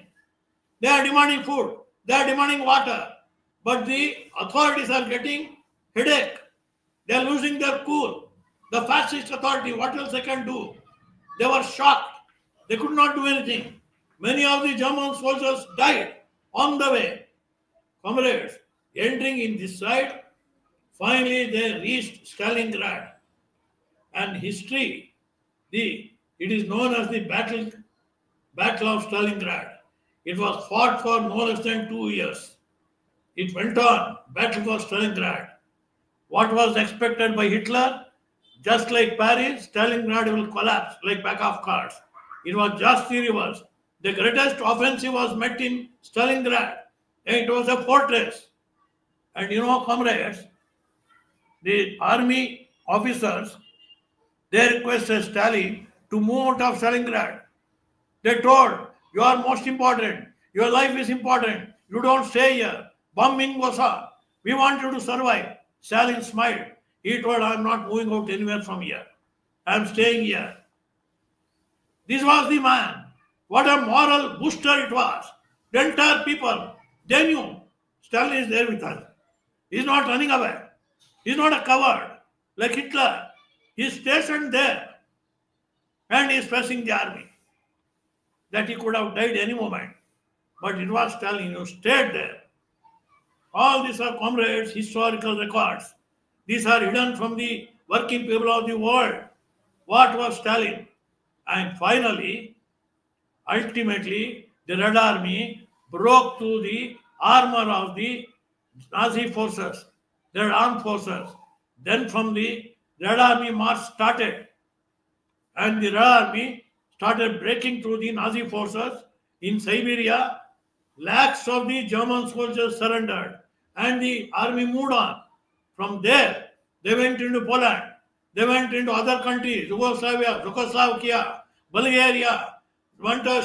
They are demanding food. They are demanding water. But the authorities are getting headache. They are losing their cool. The fascist authority, what else they can do? They were shocked. They could not do anything. Many of the German soldiers died on the way. Comrades, entering in this side, finally they reached Stalingrad. And history, it is known as the Battle of Stalingrad. It was fought for no less than 2 years. It went on, Battle for Stalingrad. What was expected by Hitler? Just like Paris, Stalingrad will collapse like pack of cards. It was just the reverse. The greatest offensive was met in Stalingrad. It was a fortress. And you know, comrades, the army officers, they requested Stalin to move out of Stalingrad. They told, you are most important. Your life is important. You don't stay here. Bombing was on. We want you to survive. Stalin smiled. He told, I am not moving out anywhere from here. I am staying here. This was the man. What a moral booster it was. The entire people, they knew Stalin is there with us. He is not running away. He is not a coward like Hitler. He is stationed there and he is facing the army. That he could have died any moment. But it was Stalin who stayed there. All these are, comrades, historical records. These are hidden from the working people of the world. What was Stalin? And finally, ultimately, the Red Army broke through the armor of the Nazi forces, their armed forces. Then from the Red Army march started. And the Red Army started breaking through the Nazi forces in Siberia. Lakhs of the German soldiers surrendered and the army moved on. From there, they went into Poland. They went into other countries, Czechoslovakia, Bulgaria.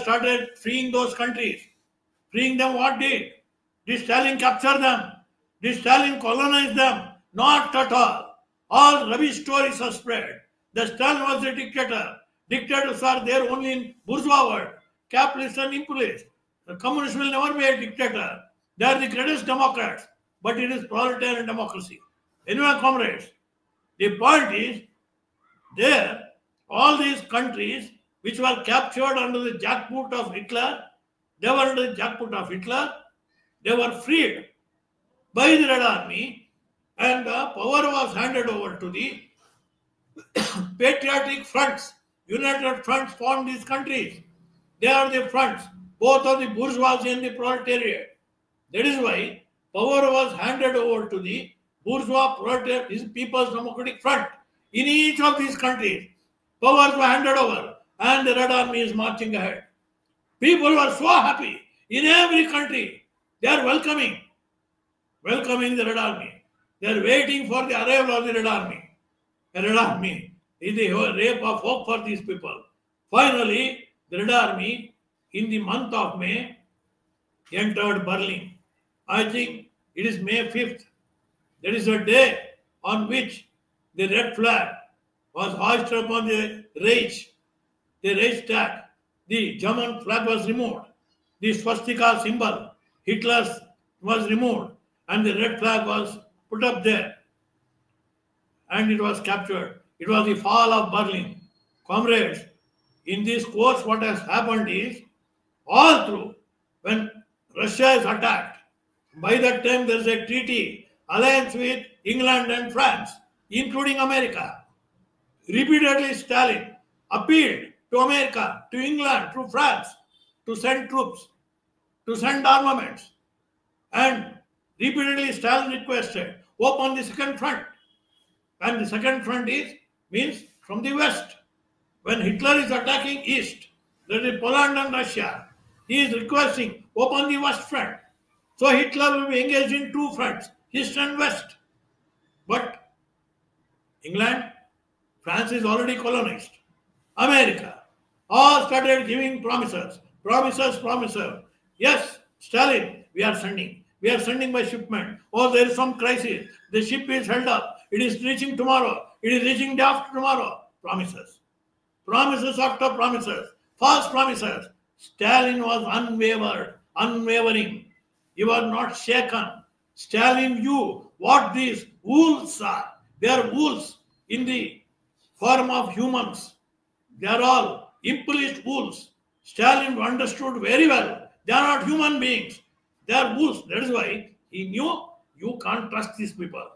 Started freeing those countries. Freeing them what did? Did Stalin capture them? Did Stalin colonize them? Not at all. All rubbish stories are spread. The Stalin was a dictator. Dictators are there only in bourgeois world, capitalist and imperialist. The communists will never be a dictator. They are the greatest democrats, but it is proletarian democracy. Anyway, comrades, the point is, there, all these countries which were captured under the jackboot of Hitler, they were under the jackboot of Hitler, they were freed by the Red Army, and the power was handed over to the patriotic fronts. United fronts formed these countries. They are the fronts, both of the bourgeoisie and the proletariat. That is why power was handed over to the bourgeois proletariat, his People's Democratic Front. In each of these countries, powers were handed over, and the Red Army is marching ahead. People were so happy. In every country, they are welcoming the Red Army. They are waiting for the arrival of the Red Army. The Red Army is the rape of hope for these people. Finally, the Red Army, in the month of May, entered Berlin. I think it is May 5th. That is a day on which the red flag was hoisted upon the Reichstag. The German flag was removed. The swastika symbol, Hitler's, was removed, and the red flag was put up there. And it was captured. It was the fall of Berlin. Comrades, in this course, what has happened is, all through, when Russia is attacked, by that time there is a treaty, alliance with England and France, including America. Repeatedly, Stalin appealed to America, to England, to France, to send troops, to send armaments. And repeatedly, Stalin requested, open the second front. And the second front means from the west. When Hitler is attacking east, that is Poland and Russia, he is requesting, open the west front. So Hitler will be engaged in two fronts, east and west. But England, France is already colonized. America, all started giving promises. Yes, Stalin, we are sending. We are sending by shipment. Oh, there is some crisis. The ship is held up. It is reaching tomorrow. It is reaching day after tomorrow. Promises. Promises after promises. False promises. Stalin was unwavering. He was not shaken. Stalin knew what these wolves are. They are wolves in the form of humans. They are all imperialist wolves. Stalin understood very well. They are not human beings. They are wolves. That is why he knew you can't trust these people.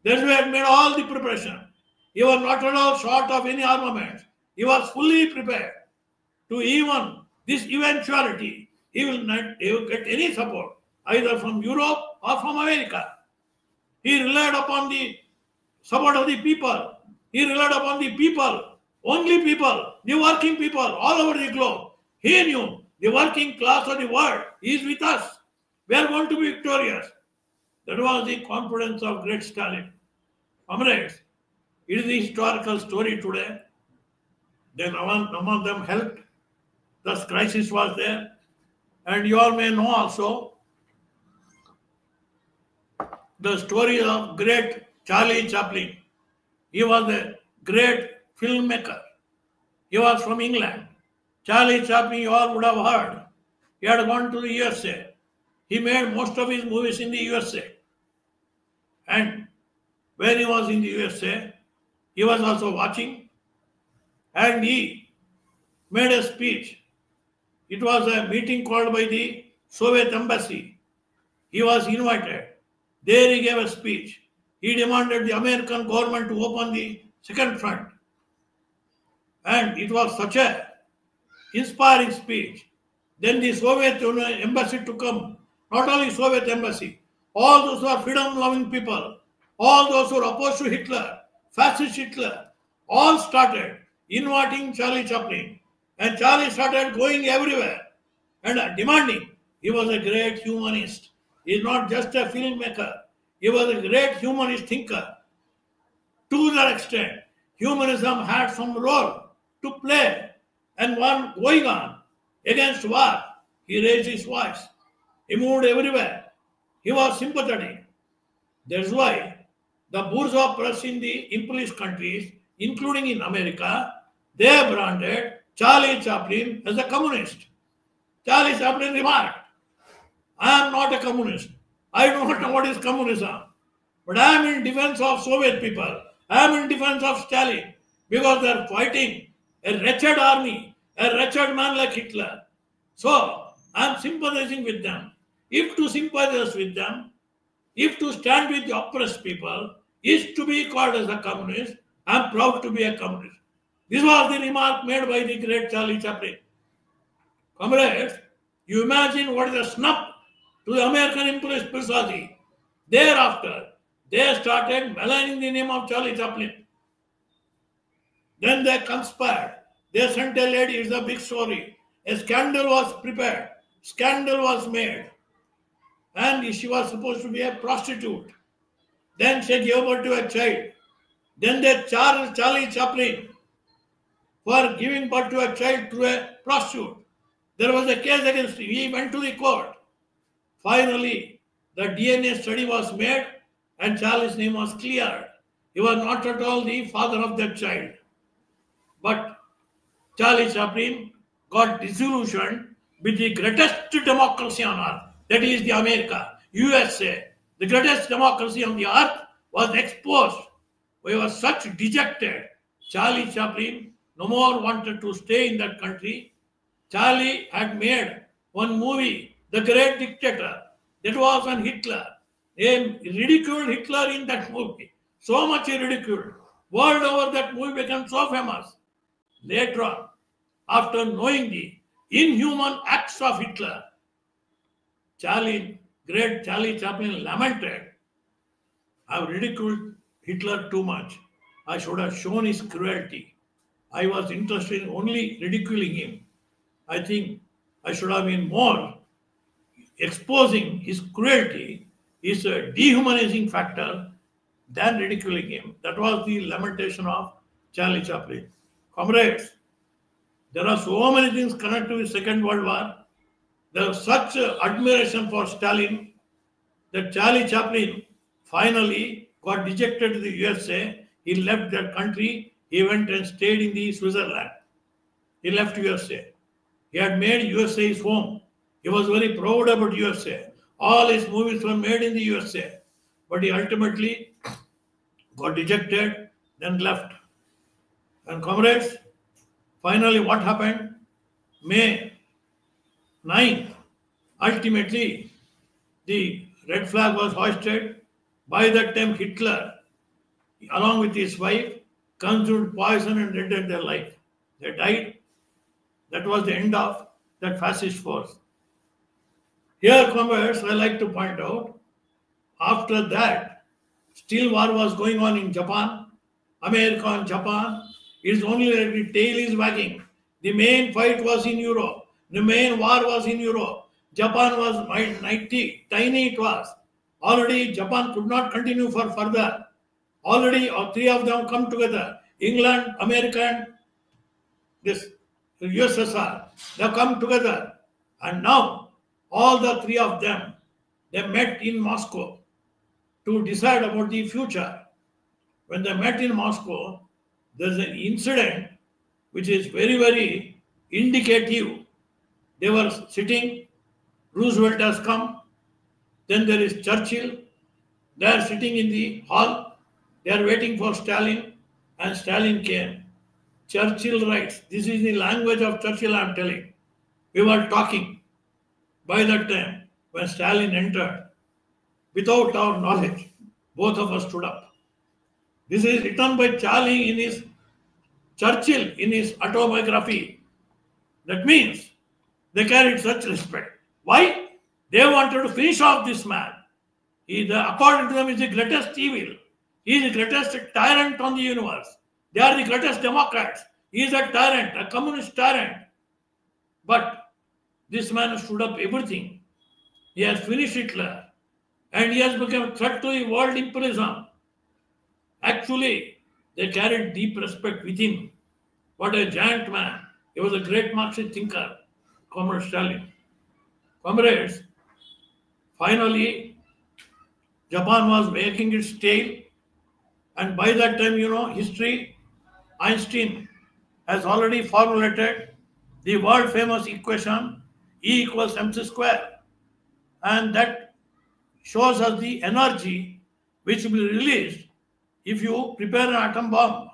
That is why he made all the preparation. He was not at all short of any armament. He was fully prepared to even this eventuality. He will not get any support either from Europe or from America. He relied upon the support of the people. He relied upon the people, only people, the working people all over the globe. He knew the working class of the world is with us. We are going to be victorious. That was the confidence of great Stalin. Comrades, it is the historical story today. Then none of them helped. The crisis was there. And you all may know also the story of great Charlie Chaplin. He was a great filmmaker. He was from England. Charlie Chaplin, you all would have heard. He had gone to the USA. He made most of his movies in the USA. And when he was in the USA, he was also watching. And he made a speech. It was a meeting called by the Soviet embassy. He was invited. There he gave a speech. He demanded the American government to open the second front. And it was such a inspiring speech. Then the Soviet embassy to come. Not only Soviet embassy, all those who are freedom-loving people, all those who are opposed to Hitler, fascist Hitler, all started inviting Charlie Chaplin. And Charlie started going everywhere and demanding. He was a great humanist. He is not just a filmmaker. He was a great humanist thinker. To that extent, humanism had some role to play, and one going on against war, he raised his voice. He moved everywhere. He was sympathetic. That's why the bourgeois press in the imperialist countries, including in America, they branded Charlie Chaplin as a communist. Charlie Chaplin remarked, I am not a communist. I do not know what is communism. But I am in defense of Soviet people. I am in defense of Stalin because they are fighting a wretched army, a wretched man like Hitler. So I am sympathizing with them. If to sympathize with them, if to stand with the oppressed people is to be called as a communist, I am proud to be a communist. This was the remark made by the great Charlie Chaplin. Comrades, you imagine what is a snub to the American imperialist bourgeoisie. Thereafter, they started maligning the name of Charlie Chaplin. Then they conspired. They sent a lady, it's a big story. A scandal was prepared, scandal was made, and she was supposed to be a prostitute. Then she gave birth to a child. Then they charged Charlie Chaplin for giving birth to a child to a prostitute. There was a case against him. He went to the court. Finally, the DNA study was made and Charlie's name was cleared. He was not at all the father of that child. But Charlie Chaplin got disillusioned with the greatest democracy on earth. That is the America, USA. The greatest democracy on the earth was exposed. We were such dejected. Charlie Chaplin no more wanted to stay in that country. Charlie had made one movie, The Great Dictator. That was on Hitler. They ridiculed Hitler in that movie. So much he ridiculed. World over, that movie became so famous. Later on, after knowing the inhuman acts of Hitler, great Charlie Chaplin lamented, I ridiculed Hitler too much. I should have shown his cruelty. I was interested in only ridiculing him. I think I should have been more exposing his cruelty is a dehumanizing factor than ridiculing him. That was the lamentation of Charlie Chaplin. Comrades, there are so many things connected with Second World War. There was such admiration for Stalin that Charlie Chaplin finally got dejected to the USA. He left that country. He went and stayed in the Switzerland. He left USA. He had made USA his home. He was very proud about USA. All his movies were made in the USA. But he ultimately got dejected, then left. And comrades, finally what happened? May 9th, ultimately the red flag was hoisted. By that time Hitler, along with his wife, consumed poison and ended their life. They died. That was the end of that fascist force. Here, comrades, I like to point out, after that, still war was going on in Japan, America and Japan. It is only that the tail is wagging. The main fight was in Europe. The main war was in Europe. Japan was mighty, tiny it was. Already Japan could not continue for further. Already three of them come together. England, America and this USSR. They have come together. And now all the three of them, they met in Moscow to decide about the future. When they met in Moscow, there's an incident which is very, very indicative. They were sitting, Roosevelt has come, then there is Churchill. They are sitting in the hall, they are waiting for Stalin, and Stalin came. Churchill writes, this is the language of Churchill I am telling. We were talking. By that time, when Stalin entered, without our knowledge, both of us stood up. This is written by Churchill in his autobiography. That means they carried such respect. Why? They wanted to finish off this man. According to them, he is the greatest evil. He is the greatest tyrant on the universe. They are the greatest Democrats. He is a tyrant, a communist tyrant. But this man stood up everything. He has finished Hitler and he has become a threat to the world imperialism. Actually, they carried deep respect within. What a giant man. He was a great Marxist thinker, Comrade Stalin. Comrades, finally, Japan was wagging its tail, and by that time, history, Einstein has already formulated the world famous equation E equals mc square, and that shows us the energy which will be released if you prepare an atom bomb,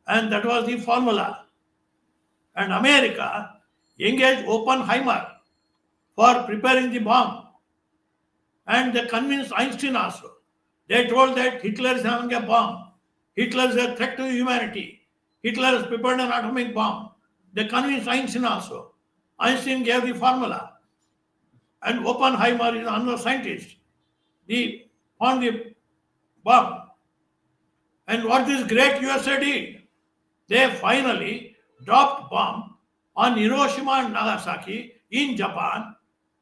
and that was the formula. And America engaged Oppenheimer for preparing the bomb, and they convinced Einstein also. They told that Hitler is having a bomb. Hitler is a threat to humanity. Hitler has prepared an atomic bomb. They convinced Einstein also. Einstein gave the formula. And Oppenheimer is another scientist. He found the bomb. And what this great USA did, they finally dropped bomb on Hiroshima and Nagasaki in Japan,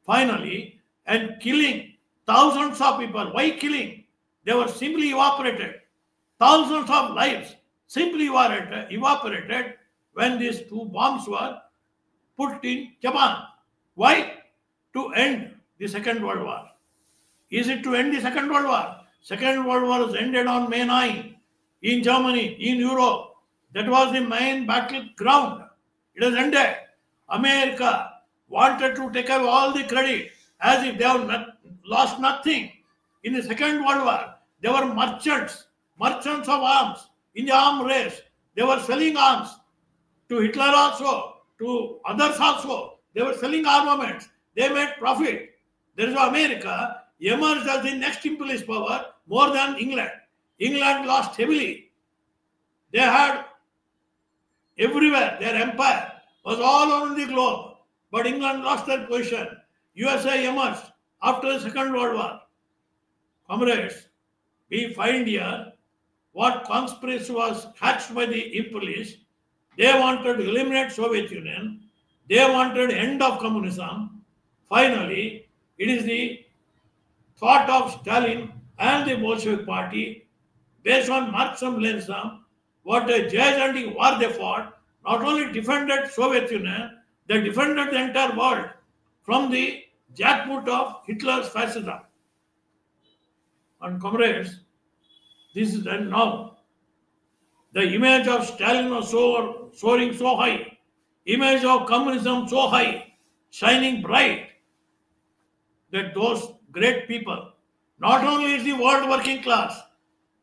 finally, and killing thousands of people. Why killing? They were simply evaporated. Thousands of lives simply evaporated when these two bombs were put in Japan. Why? To end the Second World War. Is it to end the Second World War? Second World War was ended on May 9 in Germany, in Europe. That was the main battleground. It has ended. America wanted to take away all the credit as if they have lost nothing. In the Second World War, they were merchants of arms. In the arms race, they were selling arms to Hitler also, to others also. They were selling armaments. They made profit. There is America emerged as the next imperialist power more than England. England lost heavily. They had everywhere, their empire was all over the globe. But England lost their position. USA emerged after the Second World War. Comrades, we find here what conspiracy was hatched by the imperialists. They wanted to eliminate Soviet Union. They wanted end of communism. Finally, it is the thought of Stalin and the Bolshevik Party based on Marxism-Leninism, what a gigantic war they fought, not only defended Soviet Union, they defended the entire world from the jackboot of Hitler's fascism. And comrades, this is and now. The image of Stalin was soaring so high, image of communism so high, shining bright, that those great people, not only is the world working class,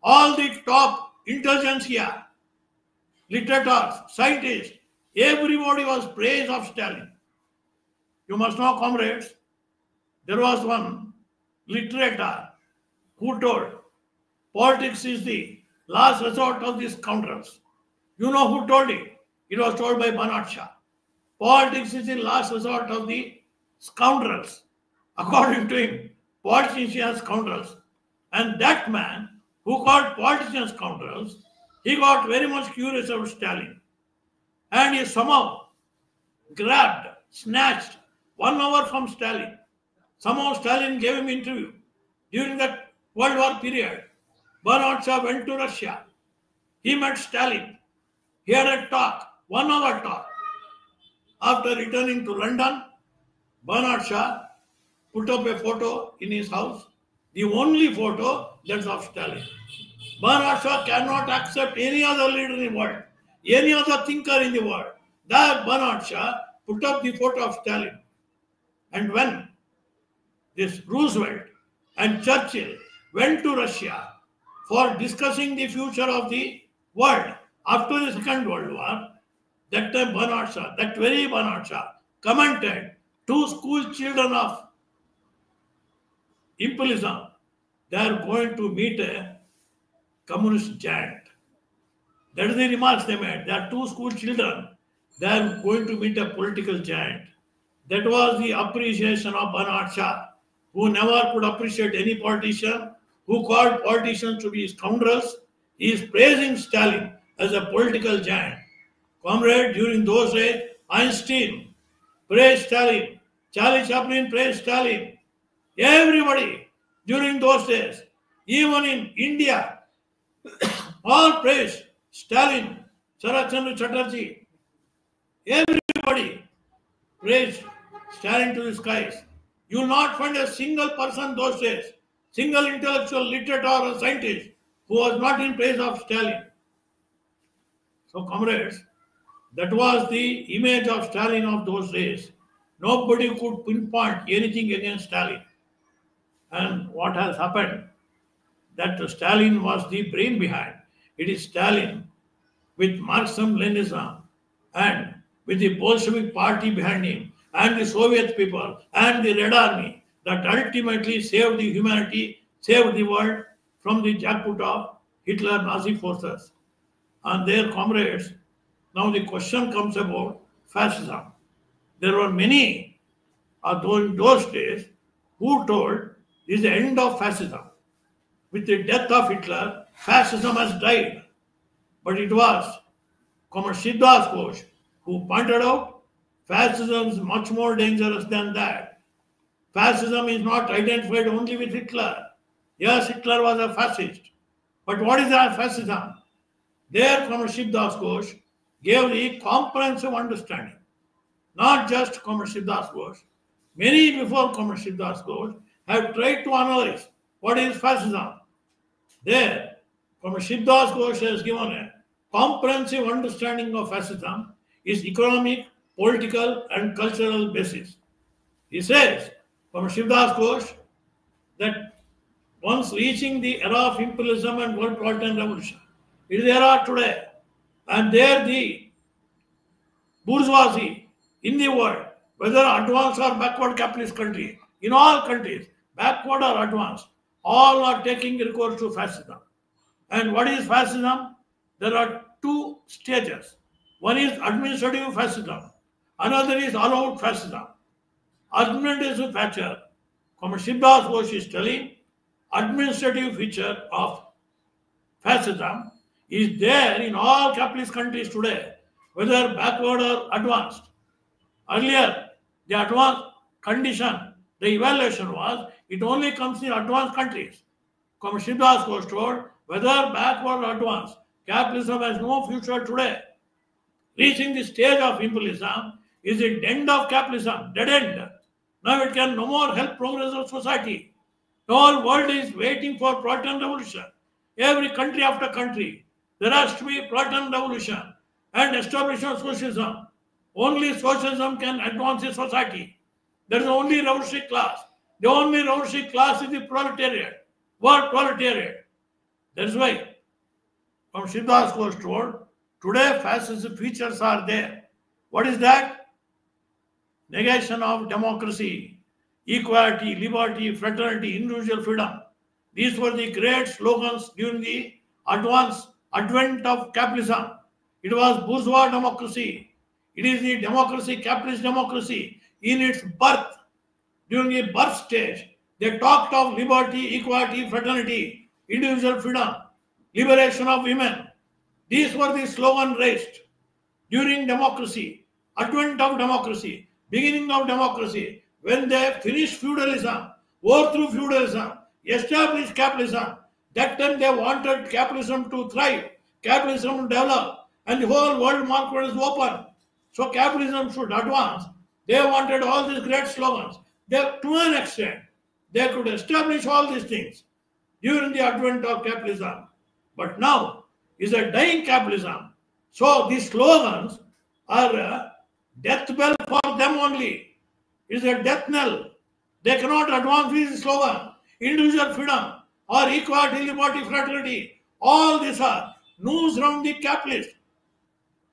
all the top intelligentsia, literators, scientists, everybody was praise of Stalin. You must know, comrades, there was one literator who told politics is the last resort of these scoundrels. You know who told it? It was told by Bernard Shaw. Politics is the last resort of the scoundrels. According to him, politicians are scoundrels. And that man who called politicians scoundrels, he got very much curious about Stalin. And he somehow grabbed, snatched 1 hour from Stalin. Somehow Stalin gave him interview. During that World War period, Bernard Shaw went to Russia. He met Stalin. He had a talk, 1 hour talk. After returning to London, Bernard Shaw put up a photo in his house, the only photo that's of Stalin. Bernard Shaw cannot accept any other leader in the world, any other thinker in the world. That Bernard Shaw put up the photo of Stalin. And when this Roosevelt and Churchill went to Russia for discussing the future of the world after the Second World War, that time Bernard Shaw, that very Bernard Shaw, commented to school children of imperialism, they are going to meet a communist giant. That is the remarks they made. There are 2 school children. They are going to meet a political giant. That was the appreciation of Bernard Shaw, who never could appreciate any politician, who called politicians to be scoundrels. He is praising Stalin as a political giant. Comrade, during those days, Einstein praised Stalin. Charlie Chaplin praised Stalin. Everybody during those days, even in India, all praised Stalin, Sharat Chandra Chatterjee. Everybody praised Stalin to the skies. You will not find a single person those days, single intellectual, literate or a scientist who was not in praise of Stalin. So, comrades, that was the image of Stalin of those days. Nobody could pinpoint anything against Stalin. And what has happened? That Stalin was the brain behind. It is Stalin with Marxism, Leninism, and with the Bolshevik party behind him, and the Soviet people, and the Red Army that ultimately saved the humanity, saved the world from the jackpot of Hitler Nazi forces and their comrades. Now the question comes about fascism. There were many in those days who told this is the end of fascism. With the death of Hitler, fascism has died. But it was Comrade Siddhas Ghosh who pointed out fascism is much more dangerous than that. Fascism is not identified only with Hitler. Yes, Hitler was a fascist. But what is that fascism? There, Comrade Siddhas Ghosh gave the comprehensive understanding. Not just Comrade Siddhas Ghosh. Many before Comrade Siddhas Ghosh have tried to analyze what is fascism. There, Comrade Siddhas Ghosh has given a comprehensive understanding of fascism, its economic, political, and cultural basis. He says, Comrade Siddhas Ghosh, that once reaching the era of imperialism and world proletarian revolution, it is the era today, and there the bourgeoisie in the world, whether advanced or backward capitalist country, in all countries, backward or advanced, all are taking recourse to fascism. And what is fascism? There are two stages. One is administrative fascism. Another is all-out fascism. Administrative feature, Comrade Siddhas Ghosh is telling, administrative feature of fascism is there in all capitalist countries today, whether backward or advanced. Earlier, the advanced condition, the evaluation was, it only comes in advanced countries. Comrade Siddhas Ghosh told, whether backward or advanced, capitalism has no future today. Reaching the stage of imperialism is the end of capitalism, dead end. Now it can no more help progress of society. The whole world is waiting for proletarian revolution. Every country after country, there has to be proletarian revolution and establishment of socialism. Only socialism can advance a society. There is only revolutionary class. The only revolutionary class is the proletariat, world proletariat. That's why, from Siddhas Ghosh told, today fascist features are there. What is that? Negation of democracy, equality, liberty, fraternity, individual freedom. These were the great slogans during the advent of capitalism. It was bourgeois democracy. It is the democracy, capitalist democracy, in its birth. During the birth stage, they talked of liberty, equality, fraternity, individual freedom, liberation of women. These were the slogans raised during democracy, advent of democracy, beginning of democracy, when they finished feudalism, overthrew feudalism, established capitalism. That time they wanted capitalism to thrive, capitalism to develop, and the whole world market was open. So capitalism should advance. They wanted all these great slogans. To an extent, they could establish all these things during the advent of capitalism. But now is a dying capitalism. So these slogans are a death bell for them only. It's a death knell. They cannot advance with this slogan. Individual freedom or equality, liberty, fraternity. All these are news from the capitalists.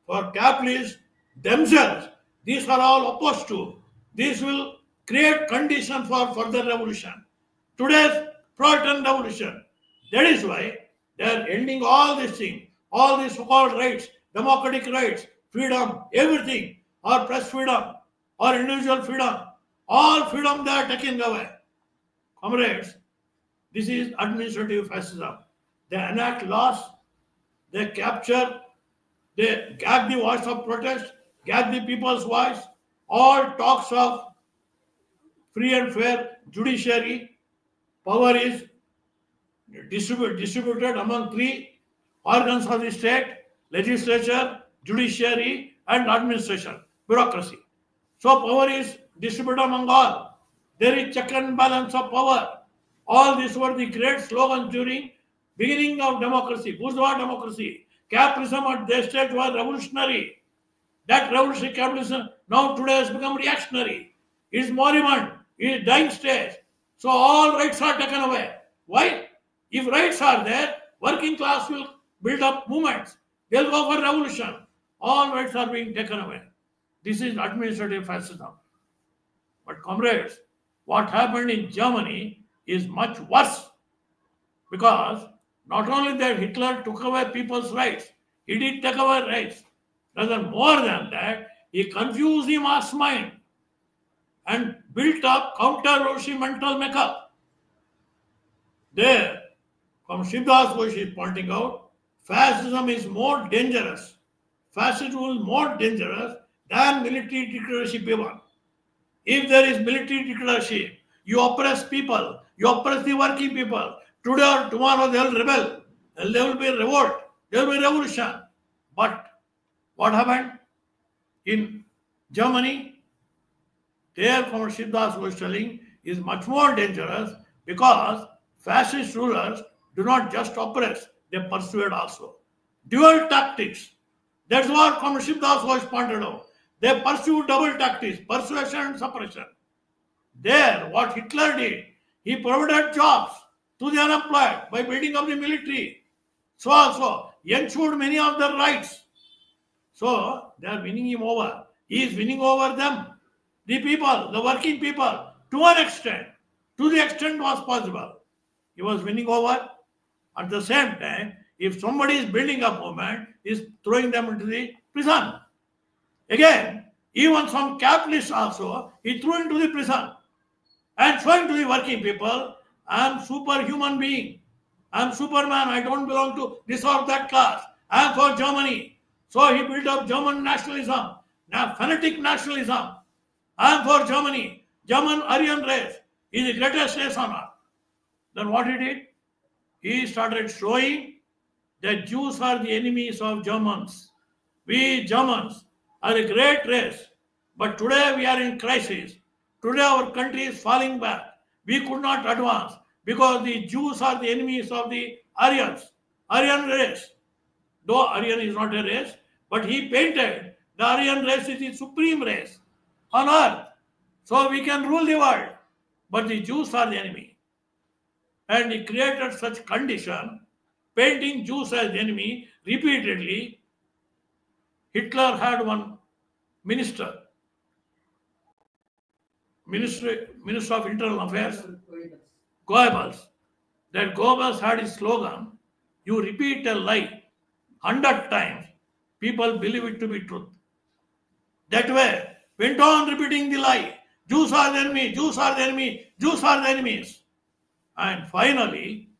For capitalists themselves, these are all opposed to. This will create conditions for further revolution. Today's proletarian revolution. That is why they are ending all these things, all these so-called rights, democratic rights, freedom, everything, or press freedom, or individual freedom. All freedom they are taking away. Comrades, this is administrative fascism. They enact laws, they capture, they gag the voice of protest, gag the people's voice. all talks of free and fair judiciary, power is distributed among three organs of the state: legislature, judiciary, and administration, bureaucracy. So power is distributed among all. There is check and balance of power. All these were the great slogans during beginning of democracy, bourgeois democracy. Capitalism at their stage was revolutionary. That revolutionary capitalism now today has become reactionary. It is moribund. It is dying stage. So all rights are taken away. Why? If rights are there, working class will build up movements. They'll go for revolution. All rights are being taken away. This is administrative fascism. But comrades, what happened in Germany is much worse, because not only that Hitler took away people's rights, he did take away rights. Rather more than that, he confused the mass mind and built up counter-revolutionary mental makeup. There, from Shivdas Ghosh is pointing out, fascism is more dangerous. Fascism is more dangerous than military dictatorship even. If there is military dictatorship, you oppress people, you oppress the working people. Today or tomorrow they will rebel, and there will be revolt, there will be revolution. But what happened in Germany? There, from Shivdas was telling, is much more dangerous, because fascist rulers do not just oppress, they persuade also. Dual tactics. That's what Shivdas was pointed out. They pursue double tactics, persuasion and suppression. There, what Hitler did, he provided jobs to the unemployed by building up the military. So also, ensured many of their rights. So, they are winning him over. He is winning over them, the people, the working people, to an extent. To the extent was possible. He was winning over. At the same time, if somebody is building a movement, he is throwing them into the prison. Again, even some capitalists also, he threw into the prison and showing to the working people, I am superhuman being. I am Superman. I don't belong to this or that class. I am for Germany. So he built up German nationalism, fanatic nationalism. I am for Germany. German Aryan race is the greatest race on earth. Then what he did? He started showing that Jews are the enemies of Germans. We Germans are a great race, but today we are in crisis. Today our country is falling back. We could not advance because the Jews are the enemies of the Aryans, Aryan race. Though Aryan is not a race, but he painted the Aryan race is the supreme race on earth. So we can rule the world, but the Jews are the enemy. And he created such condition, painting Jews as the enemy repeatedly. Hitler had one minister of Internal Affairs, Goebbels. That Goebbels had his slogan, you repeat a lie 100 times, people believe it to be truth. That way, went on repeating the lie. Jews are the enemy, Jews are the enemy, Jews are the enemies. And finally,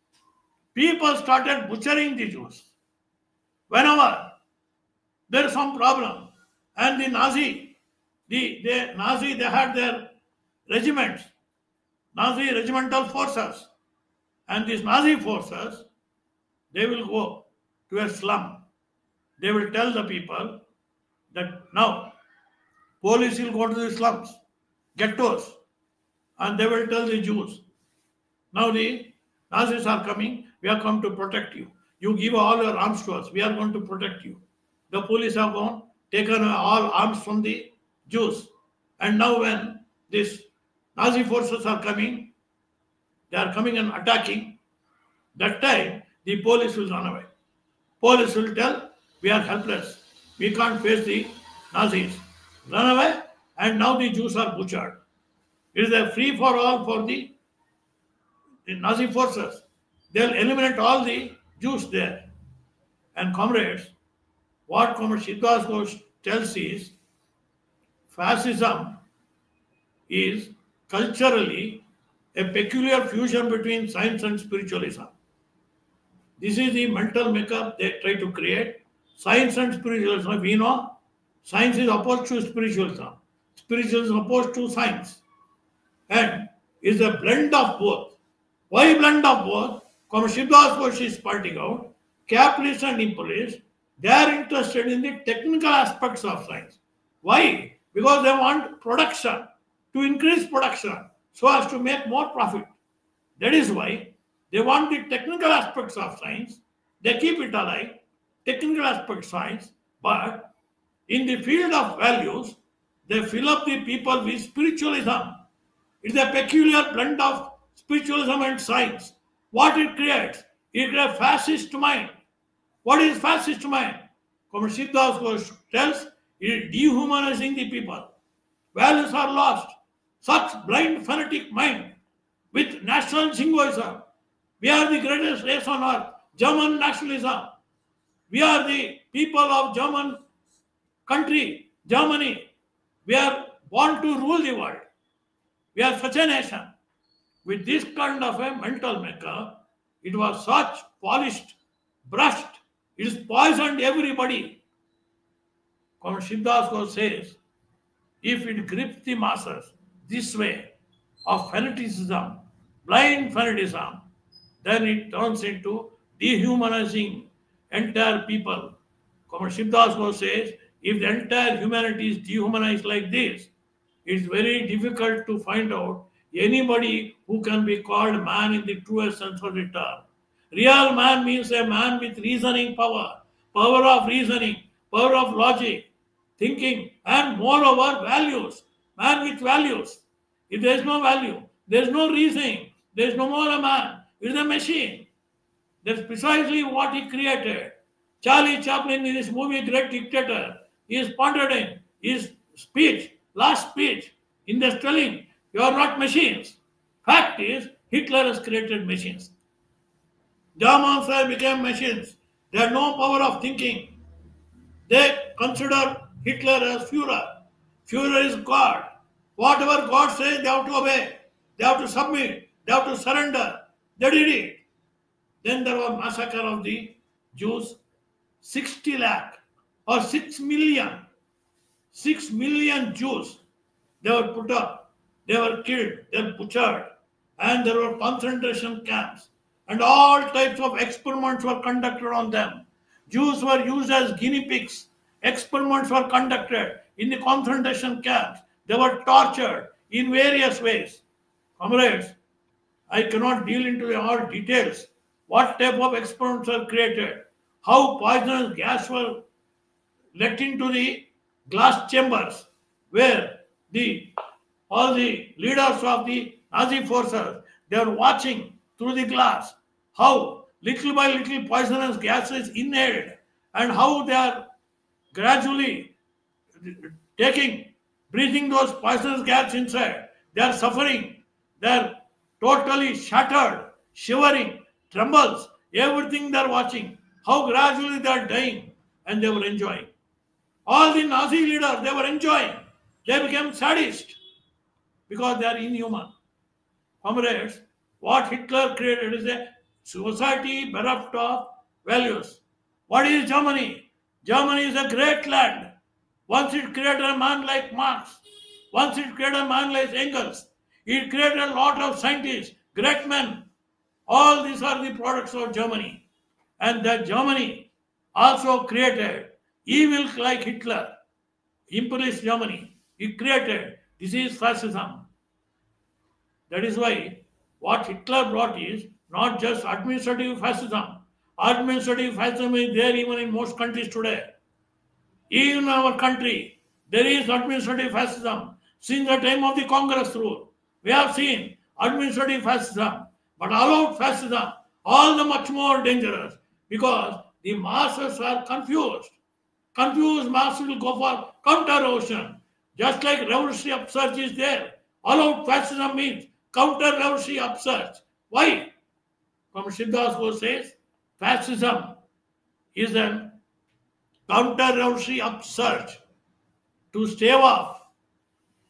people started butchering the Jews. Whenever there is some problem, and the Nazi, they had their regiments, Nazi regimental forces, and these Nazi forces, they will go to a slum. They will tell the people that now police will go to the slums, ghettos, and they will tell the Jews, now the Nazis are coming, we are come to protect you. You give all your arms to us, we are going to protect you. The police have gone, taken all arms from the Jews. And now when these Nazi forces are coming, they are coming and attacking, that time the police will run away. Police will tell, we are helpless, we can't face the Nazis. Run away, and now the Jews are butchered. It is a free for all for the Nazi forces. They'll eliminate all the Jews there. And comrades, what Comrade Shivdas Ghosh tells is, fascism is culturally a peculiar fusion between science and spiritualism. This is the mental makeup they try to create. Science and spiritualism, we know, science is opposed to spiritualism. spiritualism opposed to science, and is a blend of both. Why blend of both? Comrade Ghosh is pointing out, capitalists and imperialists, they are interested in the technical aspects of science. Why? Because they want production, to increase production, so as to make more profit. That is why they want the technical aspects of science. They keep it alive, technical aspect science, but in the field of values, they fill up the people with spiritualism. It's a peculiar blend of spiritualism and science. What it creates? It creates a fascist mind. What is fascist mind? Comrade Ghosh tells it is dehumanizing the people. Values are lost. Such blind fanatic mind with national jingoism. We are the greatest race on earth. German nationalism. We are the people of German country, Germany. We are born to rule the world. We are such a nation. With this kind of a mental makeup, it was such polished, brushed, it is poisoned everybody. Comrade Ghosh says, if it grips the masses this way of fanaticism, blind fanaticism, then it turns into dehumanizing entire people. Comrade Ghosh says, if the entire humanity is dehumanized like this, it's very difficult to find out anybody who can be called man in the truest sense of the term. Real man means a man with reasoning power, power of reasoning, power of logic, thinking, and moreover, values. Man with values. If there is no value, there is no reasoning, there is no more a man, it is a machine. That's precisely what he created. Charlie Chaplin in his movie Great Dictator is pondering his speech, last speech, in the telling, you are not machines. Fact is, Hitler has created machines. Germans have become machines. They have no power of thinking. They consider Hitler as Führer. Führer is God. Whatever God says, they have to obey. They have to submit. They have to surrender. They did it. Then there was massacre of the Jews. 60 lakh or 6 million. 6 million Jews. They were put up. They were killed. They were butchered. And there were concentration camps. And all types of experiments were conducted on them. Jews were used as guinea pigs. Experiments were conducted in the concentration camps. They were tortured in various ways. Comrades, I cannot deal into all details. What type of experiments were created? How poisonous gas were let into the glass chambers where all the leaders of the Nazi forces, they were watching through the glass how little by little poisonous gas is inhaled and how they are gradually breathing those poisonous gas inside. They are suffering. They are totally shattered, shivering, trembles, everything they are watching. How gradually they are dying and they were enjoying. All the Nazi leaders, they were enjoying. They became sadist because they are inhuman. Comrades, what Hitler created is a society bereft of values. What is Germany? Germany is a great land. Once it created a man like Marx, once it created a man like Engels, it created a lot of scientists, great men. All these are the products of Germany. And that Germany also created evil like Hitler, imperialist Germany. It created, this is fascism. That is why what Hitler brought is not just administrative fascism. Administrative fascism is there even in most countries today. Even in our country, there is administrative fascism. Since the time of the Congress rule, we have seen administrative fascism, but all-out fascism, all the much more dangerous because the masses are confused. Confused masses will go for counter-revolution. Just like revolutionary upsurge is there, all-out fascism means counter-revolutionary upsurge. Why? Comrade Ghosh says, fascism is an counter-revolutionary upsurge to stave off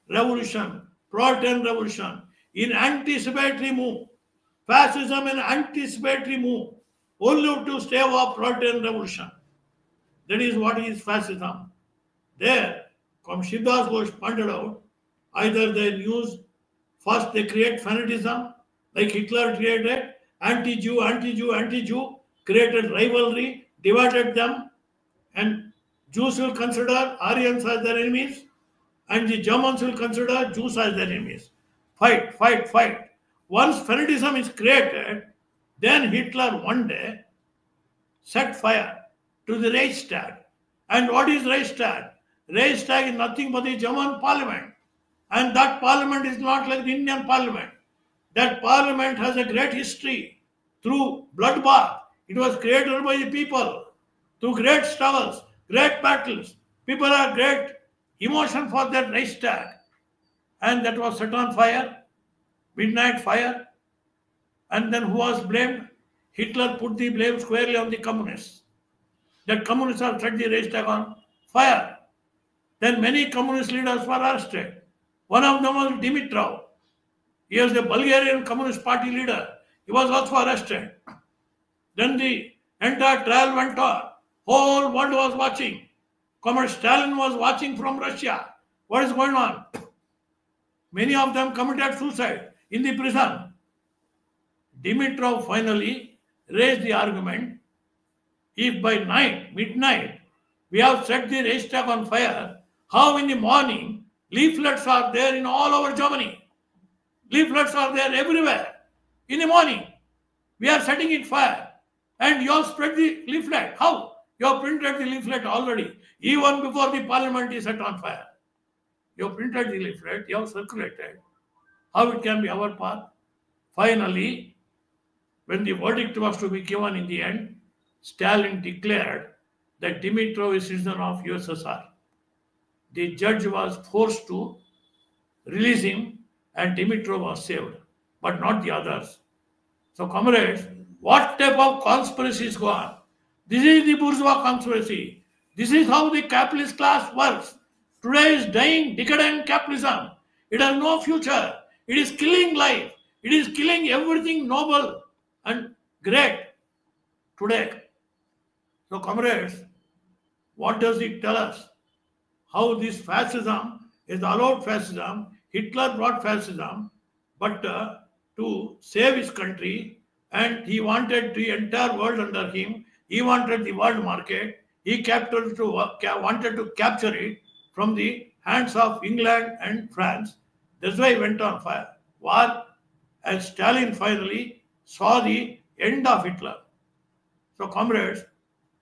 revolution, Proletarian revolution, in anticipatory move. Fascism in anticipatory move, only to stave off Proletarian revolution. That is what is fascism. There, Shivdas Ghosh pointed out, either they use, first they create fanatism, like Hitler created, anti-Jew, anti-Jew, anti-Jew, created rivalry, divided them, and Jews will consider Aryans as their enemies, and the Germans will consider Jews as their enemies. Fight, fight, fight. Once fanatism is created, then Hitler one day set fire to the Reichstag. And what is Reichstag? Reichstag is nothing but the German parliament. And that parliament is not like the Indian parliament. That parliament has a great history through bloodbath. It was created by the people through great struggles, great battles. People have great emotion for that Reichstag. And that was set on fire, midnight fire. And then who was blamed? Hitler put the blame squarely on the communists. That communists have set the Reichstag on fire. Then many communist leaders were arrested. One of them was Dimitrov. He was the Bulgarian Communist Party leader. He was also arrested. Then the entire trial went on. Whole world was watching. Comrade Stalin was watching from Russia. What is going on? Many of them committed suicide in the prison. Dimitrov finally raised the argument, if by midnight, we have set the Reichstag on fire, how in the morning leaflets are there in all over Germany? Leaflets are there everywhere. In the morning, we are setting it fire. And you have spread the leaflet. How? You have printed the leaflet already, even before the parliament is set on fire. You have printed the leaflet, you have circulated. How it can be our path? Finally, when the verdict was to be given in the end, Stalin declared that Dimitrov is citizen of USSR. The judge was forced to release him and Dimitrov was saved, but not the others. So comrades, what type of conspiracies go on? This is the bourgeois conspiracy. This is how the capitalist class works. Today is dying, decadent capitalism. It has no future. It is killing life. It is killing everything noble and great today. So comrades, what does it tell us? How this fascism is allowed fascism. Hitler brought fascism, but to save his country, and he wanted the entire world under him. He wanted the world market. He wanted to capture it from the hands of England and France. That's why he went on fire. War, and Stalin finally saw the end of Hitler. So comrades,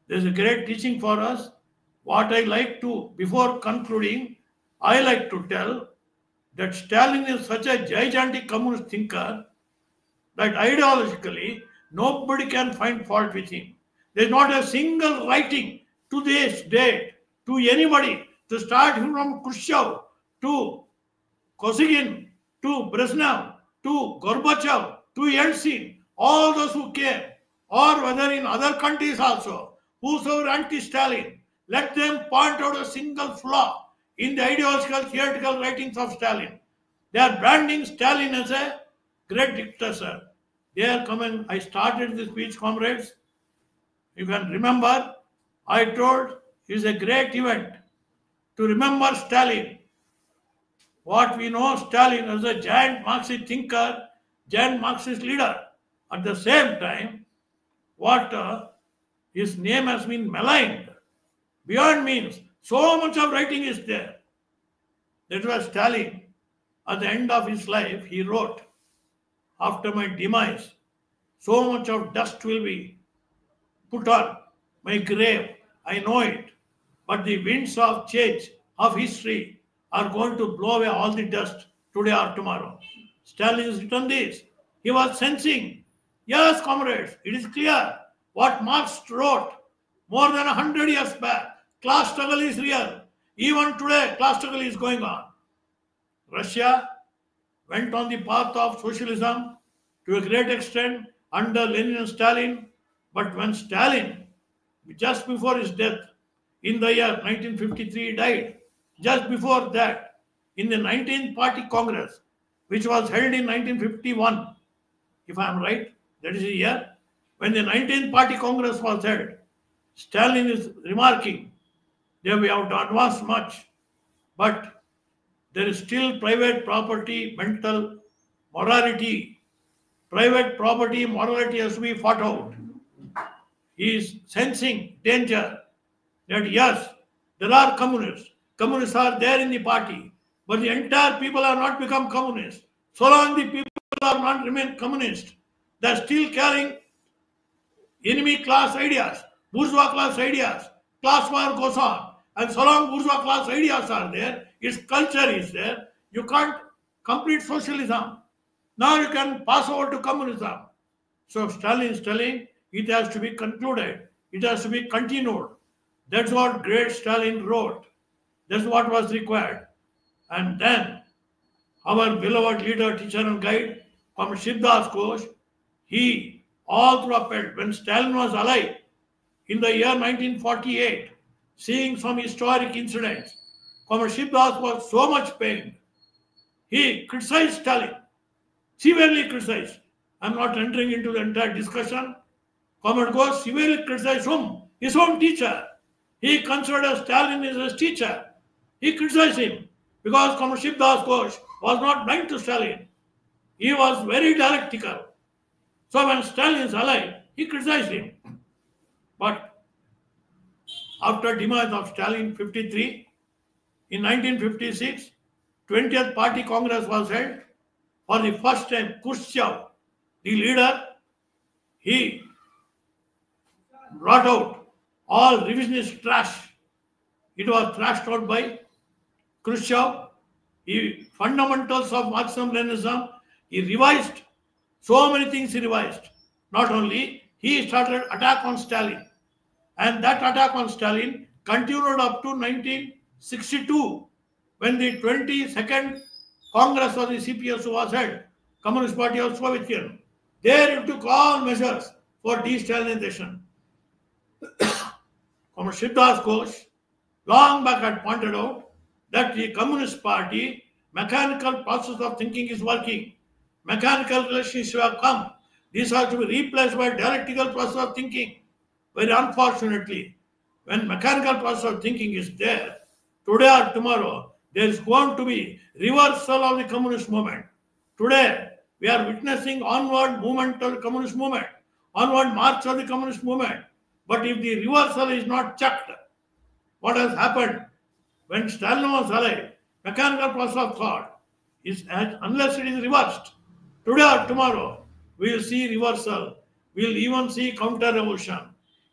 there's a great teaching for us. What I like to, before concluding, I like to tell that Stalin is such a gigantic communist thinker that ideologically nobody can find fault with him. There's not a single writing to this date to anybody, to start from Khrushchev to Kosygin to Brezhnev to Gorbachev to Yeltsin, all those who came, or whether in other countries also, whosoever anti-Stalin, let them point out a single flaw in the ideological, theoretical writings of Stalin. They are branding Stalin as a great dictator. They are coming. I started this speech, comrades. You can remember, I told it is a great event to remember Stalin. What we know Stalin as a giant Marxist thinker, giant Marxist leader. At the same time, what his name has been maligned beyond means. So much of writing is there. That was Stalin. At the end of his life, he wrote, after my demise, so much of dust will be put on my grave. I know it. But the winds of change of history are going to blow away all the dust today or tomorrow. Stalin has written this. He was sensing, yes, comrades, it is clear what Marx wrote more than 100 years back. Class struggle is real. Even today, class struggle is going on. Russia went on the path of socialism to a great extent under Lenin and Stalin. But when Stalin, just before his death, in the year 1953, died. Just before that, in the 19th Party Congress, which was held in 1951, if I am right, that is the year, when the 19th Party Congress was held, Stalin is remarking that we have advanced much, But there is still private property, mental morality. Private property morality has to be fought out. He is sensing danger that yes, there are communists. Communists are there in the party, but the entire people have not become communists. So long the people have not remained communist, they are still carrying enemy class ideas, bourgeois class ideas. Class war goes on. And so long bourgeois class ideas are there, its culture is there, you can't complete socialism. Now you can pass over to communism. So Stalin is telling it has to be concluded. It has to be continued. That's what great Stalin wrote. That's what was required. And then our beloved leader, teacher and guide, Comrade Shivdas Ghosh, he all through upheld when Stalin was alive in the year 1948, seeing some historic incidents. Comrade Shivdas was so much pained. He criticized Stalin, severely criticized. I'm not entering into the entire discussion. Comrade Ghosh severely criticized whom? His own teacher. He considered Stalin as his teacher. He criticized him because Comrade Shivdas Ghosh was not blind to Stalin. He was very dialectical. So when Stalin is alive, he criticized him. But after demise of Stalin 53, in 1956, 20th Party Congress was held. For the first time, Khrushchev, the leader, he brought out all revisionist trash. It was thrashed out by Khrushchev. He fundamentals of Marxism-Leninism, he revised. So many things he revised. Not only, he started attack on Stalin. And that attack on Stalin continued up to 1962 when the 22nd Congress of the CPSU was held, Communist Party of Soviet Union. There he took all measures for de-Stalinization. Comrade Shivdas Ghosh long back had pointed out that the Communist Party mechanical process of thinking is working. Mechanical relationships have come. These have to be replaced by dialectical process of thinking. Very unfortunately, when mechanical process of thinking is there, today or tomorrow, there is going to be reversal of the communist movement. Today, we are witnessing onward movement of the communist movement, onward march of the communist movement. But if the reversal is not checked, what has happened when Stalin was alive, mechanical process of thought is unless it is reversed. Today or tomorrow, we will see reversal. We will even see counter-revolution.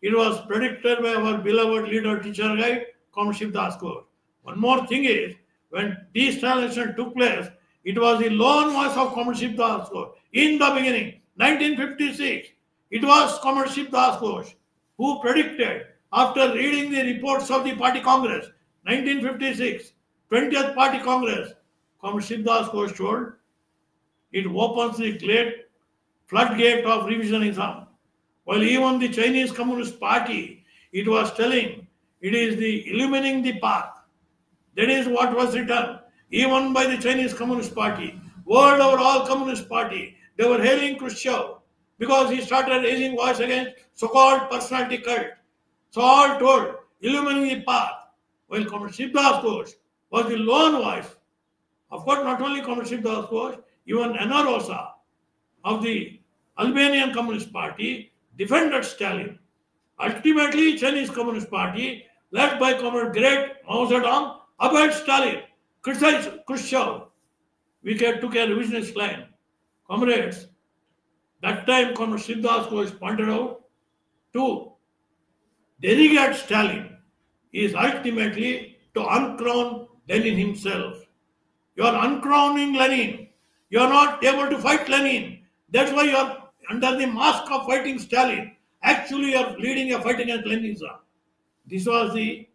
It was predicted by our beloved leader, teacher guide, Comrade Shivdas Ghosh. One more thing is, when de-Stalinization took place, it was the lone voice of Comrade Shivdas Ghosh. In the beginning, 1956, it was Comrade Shivdas Ghosh who predicted, after reading the reports of the Party Congress, 1956, 20th Party Congress, Comrade Shivdas Ghosh told, it opens the great floodgate of revisionism. While even the Chinese Communist Party, it was telling, it is the illumining the path. That is what was written, even by the Chinese Communist Party. World over all Communist Party, they were hailing Khrushchev because he started raising voice against so-called personality cult. So all told, illumining the path. While Comrade Shivdas Ghosh was the lone voice. Of course, not only Comrade Shivdas Ghosh, even Anarosa of the Albanian Communist Party defended Stalin. Ultimately, Chinese Communist Party, led by Comrade Great Mao Zedong, upheld Stalin, criticized Khrushchev. We took a revisionist line. Comrades, that time Comrade Shivdas Ghosh pointed out to derogate Stalin is ultimately to uncrown Lenin himself. You are uncrowning Lenin. You are not able to fight Lenin. That's why you are under the mask of fighting Stalin. Actually, you are leading a fight against Leninism. This was the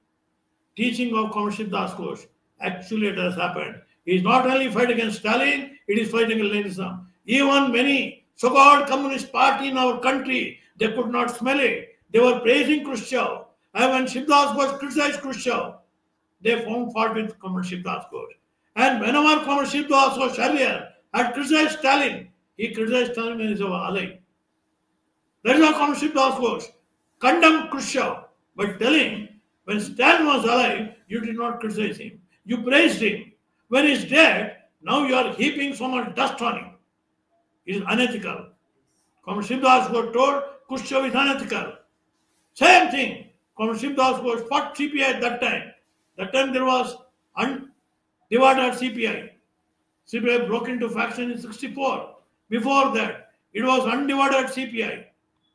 teaching of Comrade Shivdas Ghosh. Actually, it has happened. It is not only fight against Stalin, it is fighting against Leninism. Even many so-called communist party in our country, they could not smell it. They were praising Khrushchev. And when Shivdas Ghosh criticized Khrushchev, they found fault with Comrade Shivdas Ghosh. And whenever Comrade Shivdas Ghosh earlier had criticized Stalin, he criticized Stalin when he was alive. That is how Comrade Shivdas Ghosh condemned Khrushchev by telling, when Stalin was alive, you did not criticize him. You praised him. When he's dead, now you are heaping so much dust on him. It is unethical. Comrade Shivdas Ghosh told Khrushchev is unethical. Same thing. Comrade Shivdas Ghosh fought CPI at that time. That time there was undivided CPI. CPI broke into faction in 1964. Before that, it was undivided CPI.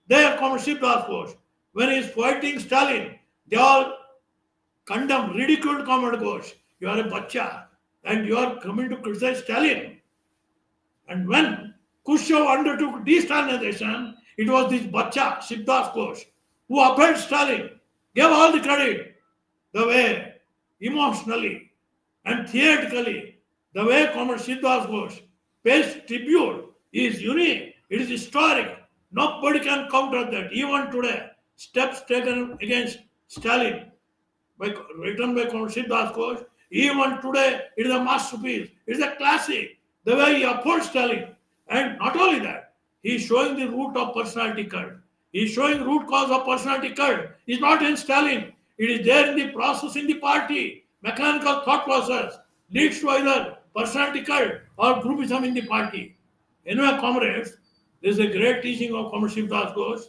There, Comrade Shivdas Ghosh, when he is fighting Stalin, they all condemned, ridiculed Comrade Ghosh. You are a bacha and you are coming to criticize Stalin. And when Khrushchev undertook de-Stalinization, it was this bacha, Shivdas Ghosh, who upheld Stalin, gave all the credit, the way emotionally and theoretically, the way Comrade Shivdas Ghosh pays tribute is unique, it is historic. Nobody can counter that. Even today, steps taken against Stalin, written by Comrade Shivdas Ghosh, even today, it is a masterpiece. It is a classic. The way he upholds Stalin. And not only that, he is showing the root of personality cult. He is showing root cause of personality cult. It is not in Stalin. It is there in the process in the party. Mechanical thought process leads to either personality cult or groupism in the party. Anyway, comrades, this is a great teaching of Comrade Shivdas Ghosh.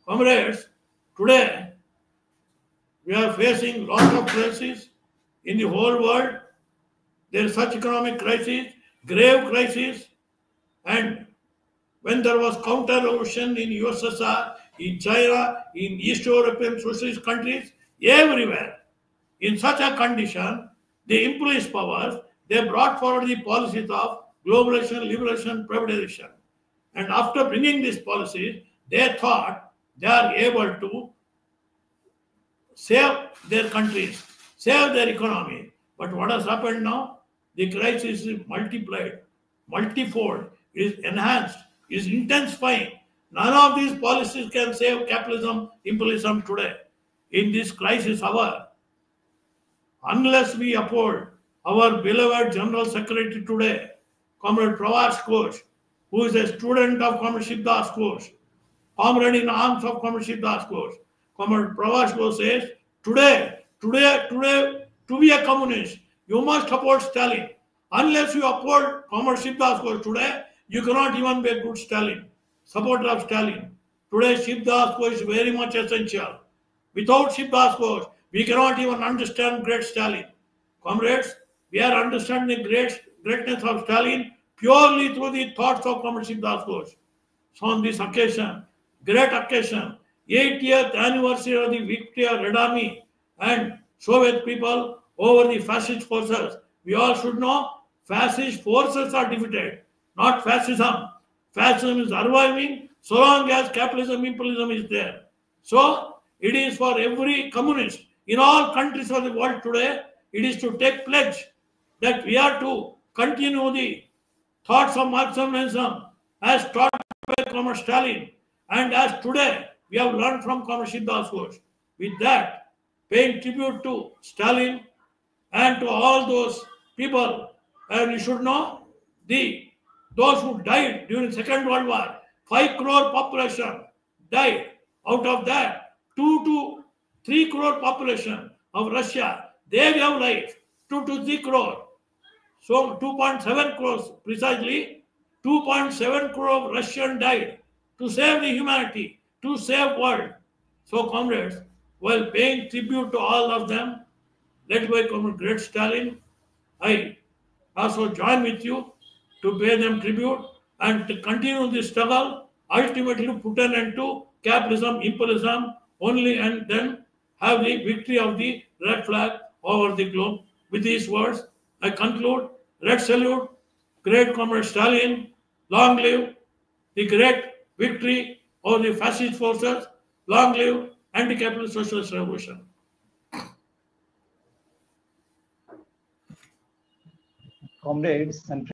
Comrades, today we are facing lots of crises in the whole world. There is such economic crisis, grave crisis, and when there was counter-revolution in USSR, in China, in East European socialist countries, everywhere, in such a condition, the imperialist powers, they brought forward the policies of globalization, liberation, privatization. And after bringing these policies, they thought they are able to save their countries, save their economy. But what has happened now? The crisis is multiplied, multifold, is enhanced, is intensifying. None of these policies can save capitalism, imperialism today. In this crisis hour, unless we uphold our beloved General Secretary today, Comrade Pravas Ghosh, who is a student of Comrade Shivdas Ghosh, comrade in arms of Comrade Shivdas Ghosh. Comrade Pravas Ghosh says, today, to be a communist, you must uphold Stalin. Unless you uphold Comrade Shivdas Ghosh today, you cannot even be a good Stalin, supporter of Stalin. Today, Shivdas Ghosh is very much essential. Without Shivdas Ghosh, we cannot even understand great Stalin. Comrades, we are understanding the greatness of Stalin purely through the thoughts of Comrade Shivdas Ghosh. So on this occasion, great occasion, 80th anniversary of the victory of Red Army and Soviet people over the fascist forces, we all should know fascist forces are defeated, not fascism. Fascism is surviving so long as capitalism, imperialism is there. So it is for every communist in all countries of the world today, it is to take pledge that we are to continue the thoughts of Marxism as taught by Comrade Stalin, and as today we have learned from Comrade Shivdas Ghosh. With that, paying tribute to Stalin and to all those people, and you should know those who died during Second World War, 5 crore population died. Out of that, 2 to 3 crore population of Russia, they gave life, 2 to 3 crore. So 2.7 crores precisely, 2.7 crore of Russian died to save the humanity, to save world. So comrades, while paying tribute to all of them, led by Comrade Great Stalin, I also join with you to pay them tribute and to continue this struggle, ultimately to put an end to capitalism, imperialism, only and then have the victory of the red flag over the globe. With these words, I conclude. Red salute, great Comrade Stalin, long live the great victory over the fascist forces, long live anti-capitalist socialist revolution. Comrades and